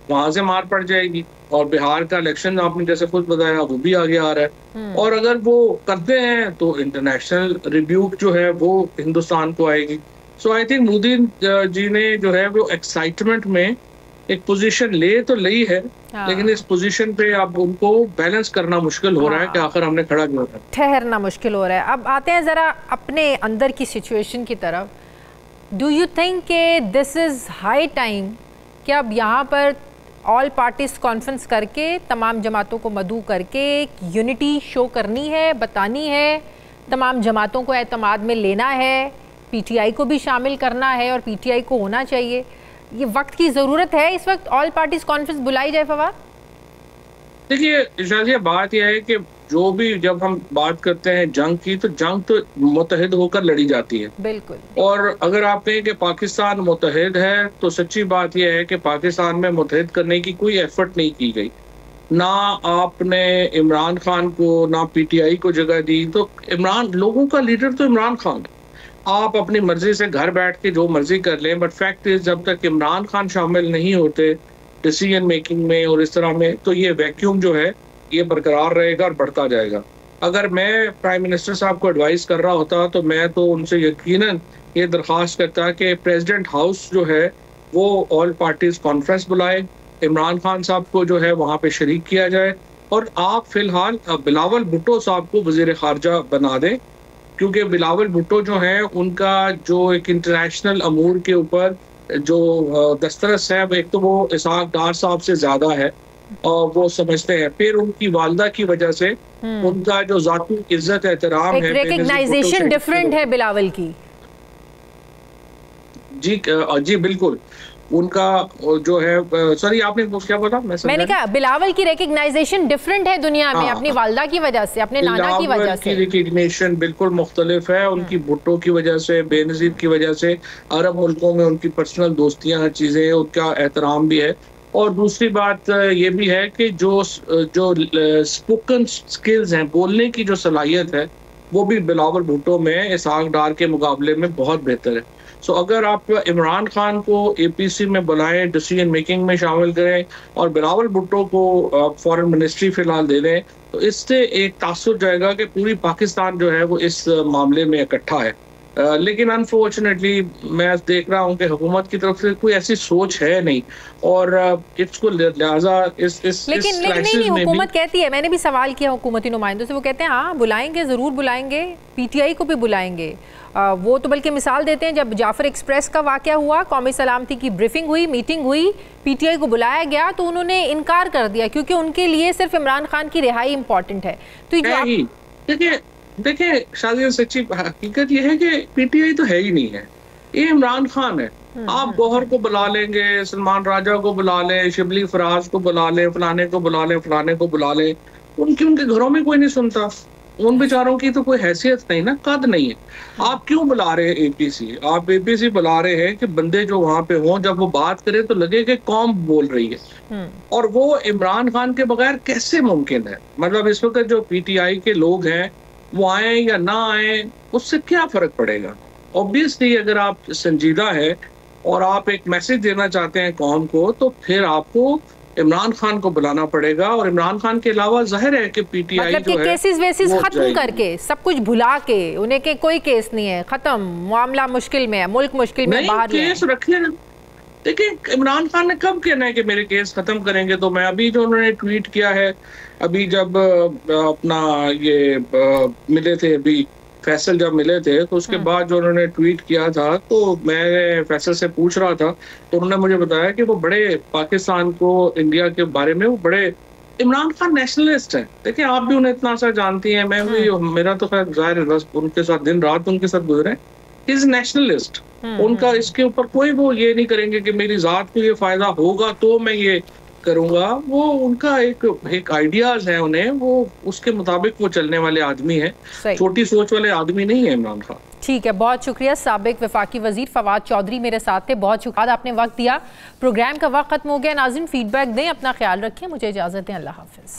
वहां से मार पड़ जाएगी। और बिहार का इलेक्शन आपने जैसे खुद बताया वो भी आगे आ रहा है। और अगर वो करते हैं तो इंटरनेशनल रिब्यूक जो है वो हिंदुस्तान को आएगी। सो आई थिंक मोदी जी ने जो है वो एक्साइटमेंट में एक पोजीशन ले तो ली है, लेकिन इस पोजीशन पे अब उनको बैलेंस करना मुश्किल हो रहा है कि आखिर हमने खड़ा क्यों है, ठहरना मुश्किल हो रहा है। अब आते हैं ज़रा अपने अंदर की सिचुएशन की तरफ। डू यू थिंक कि दिस इज़ हाई टाइम कि अब यहाँ पर ऑल पार्टीज कॉन्फ्रेंस करके तमाम जमातों को मदऊ करके एक यूनिटी शो करनी है, बतानी है, तमाम जमातों को एतमाद में लेना है, पीटीआई को भी शामिल करना है और पीटीआई को होना चाहिए? ये वक्त की ज़रूरत है, इस वक्त ऑल पार्टीज कॉन्फ्रेंस बुलाई जाए फवाद? देखिए शाजिया, बात यह है कि जो भी जब हम बात करते हैं जंग की, तो जंग तो मुत्तहिद होकर लड़ी जाती है। बिल्कुल। और अगर आप कहें कि पाकिस्तान मुत्तहिद है तो सच्ची बात यह है कि पाकिस्तान में मुत्तहिद करने की कोई एफर्ट नहीं की गई। ना आपने इमरान खान को, ना पीटीआई को जगह दी। तो इमरान, लोगों का लीडर तो इमरान खान, आप अपनी मर्जी से घर बैठ के जो मर्जी कर लें, बट फैक्ट इज जब तक इमरान खान शामिल नहीं होते डिसीजन मेकिंग में और इस तरह में, तो ये वैक्यूम जो है ये बरकरार रहेगा और बढ़ता जाएगा। अगर मैं प्राइम मिनिस्टर साहब को एडवाइस कर रहा होता तो मैं तो उनसे यकीनन ये दरख्वास्त करता कि प्रेसिडेंट हाउस जो है वो ऑल पार्टीज कॉन्फ्रेंस बुलाए, इमरान खान साहब को जो है वहाँ पे शरीक किया जाए, और आप फिलहाल बिलावल भुट्टो साहब को वजीर खारजा बना दें, क्योंकि बिलावल भुट्टो जो हैं उनका जो एक इंटरनेशनल अमूर के ऊपर जो दस्तरस है, एक तो वो इसहाक डार साहब से ज्यादा है और वो समझते हैं। फिर उनकी वालदा की वजह से उनका जो जाती इज्जत एहतराम है, रिकग्नाइजेशन डिफरेंट है बिलावल की। जी बिल्कुल, उनका जो है, सॉरी आपने क्या बोला? मैंने कहा बिलावल की रिकग्नाइजेशन डिफरेंट है दुनिया में, अपनी वालदा की वजह से, अपने नाना की वजह से। रिकग्निशन बिल्कुल मुख्तलिफ है, उनकी भुट्टो की वजह से, बेनजीर की वजह से, अरब मुल्कों में उनकी पर्सनल दोस्तियां, हर चीजें, उनका एहतराम भी है। और दूसरी बात ये भी है कि जो स्पोकन स्किल्स हैं, बोलने की जो सलाहियत है, वो भी बिलावल भुट्टो में इसहाक डार के मुकाबले में बहुत बेहतर है। सो अगर आप इमरान खान को एपीसी में बुलाएं, डिसीजन मेकिंग में शामिल करें, और बिलावल भुट्टो को फॉरेन मिनिस्ट्री फिलहाल दे दें, तो इससे एक तासुर जाएगा कि पूरी पाकिस्तान जो है वो इस मामले में इकट्ठा है। लेकिन अनफॉर्चुनेटली मैं देख रहा हूँ कि हुकूमत की तरफ से कोई ऐसी सोच है नहीं, और इसको लिहाजा लेकिन हुकूमत कहती है, मैंने भी सवाल किया हुकूमती नुमाइंदों से, वो कहते हैं हाँ बुलाएंगे, ज़रूर बुलाएंगे, पीटीआई को भी बुलाएंगे। वो तो बल्कि मिसाल देते हैं, जब जाफर एक्सप्रेस का वाक़या हुआ, कौमी सलामती की ब्रीफिंग हुई, मीटिंग हुई, पीटीआई को बुलाया गया तो उन्होंने इनकार कर दिया क्योंकि उनके लिए सिर्फ इमरान खान की रिहाई इंपॉर्टेंट है। तो देखिए शाजिया, सच्ची हकीकत यह है कि पीटीआई तो है ही नहीं है, ये इमरान खान है। आप गौहर को बुला लेंगे, सलमान राजा को बुला लें, शिबली फराज को बुला लें, फलाने को बुला लें, फलाने को बुला लें, उनके घरों में कोई नहीं सुनता। उन बेचारों की तो कोई हैसियत नहीं ना, कद नहीं है। आप क्यों बुला रहे हैं एपीसी? आप एपीसी बुला रहे हैं कि बंदे जो वहां पे हों, जब वो बात करें तो लगे कि कौम बोल रही है। और वो इमरान खान के बगैर कैसे मुमकिन है? मतलब इस वक्त जो पीटीआई के लोग हैं वो आए या ना आए, उससे क्या फर्क पड़ेगा? ऑब्वियसली अगर आप संजीदा है और आप एक मैसेज देना चाहते हैं कौम को, तो फिर आपको इमरान खान को बुलाना पड़ेगा। और इमरान खान के अलावा जाहिर है कि पीटीआई मतलब जो है केसेस वेसेस खत्म करके, सब कुछ भुला के, उन्हें के कोई केस नहीं है, खत्म, मामला मुश्किल में है, मुल्क मुश्किल में, बाहर केस रखने। देखिए इमरान खान ने कब कहना है कि मेरे केस खत्म करेंगे? तो मैं अभी जो उन्होंने ट्वीट किया है, अभी जब अपना ये मिले थे, अभी फैसल जब मिले थे, तो उसके बाद जो उन्होंने ट्वीट किया था, तो मैं फैसल से पूछ रहा था, तो उन्होंने मुझे बताया कि वो बड़े पाकिस्तान को, इंडिया के बारे में वो बड़े, इमरान खान नेशनलिस्ट है। देखिए आप भी उन्हें इतना सा जानती हैं, मैं भी, मेरा तो खैर जाहिर है बस उनके साथ दिन रात उनके साथ गुजरे। इज नेशनलिस्ट, उनका इसके ऊपर कोई वो ये नहीं करेंगे कि मेरी जात को ये फायदा होगा तो मैं ये करूंगा। वो उनका एक आइडियाज है उन्हें, वो उसके मुताबिक वो चलने वाले आदमी है, छोटी सोच वाले आदमी नहीं है इमरान खान। ठीक है, बहुत शुक्रिया। साबिक वफाकी वजीर फवाद चौधरी मेरे साथ थे, बहुत शुक्रिया, आपने वक्त दिया। प्रोग्राम का वक्त खत्म हो गया। नाज़रीन फीडबैक दें, अपना ख्याल रखें, मुझे इजाजत दें, अल्लाह हाफिज।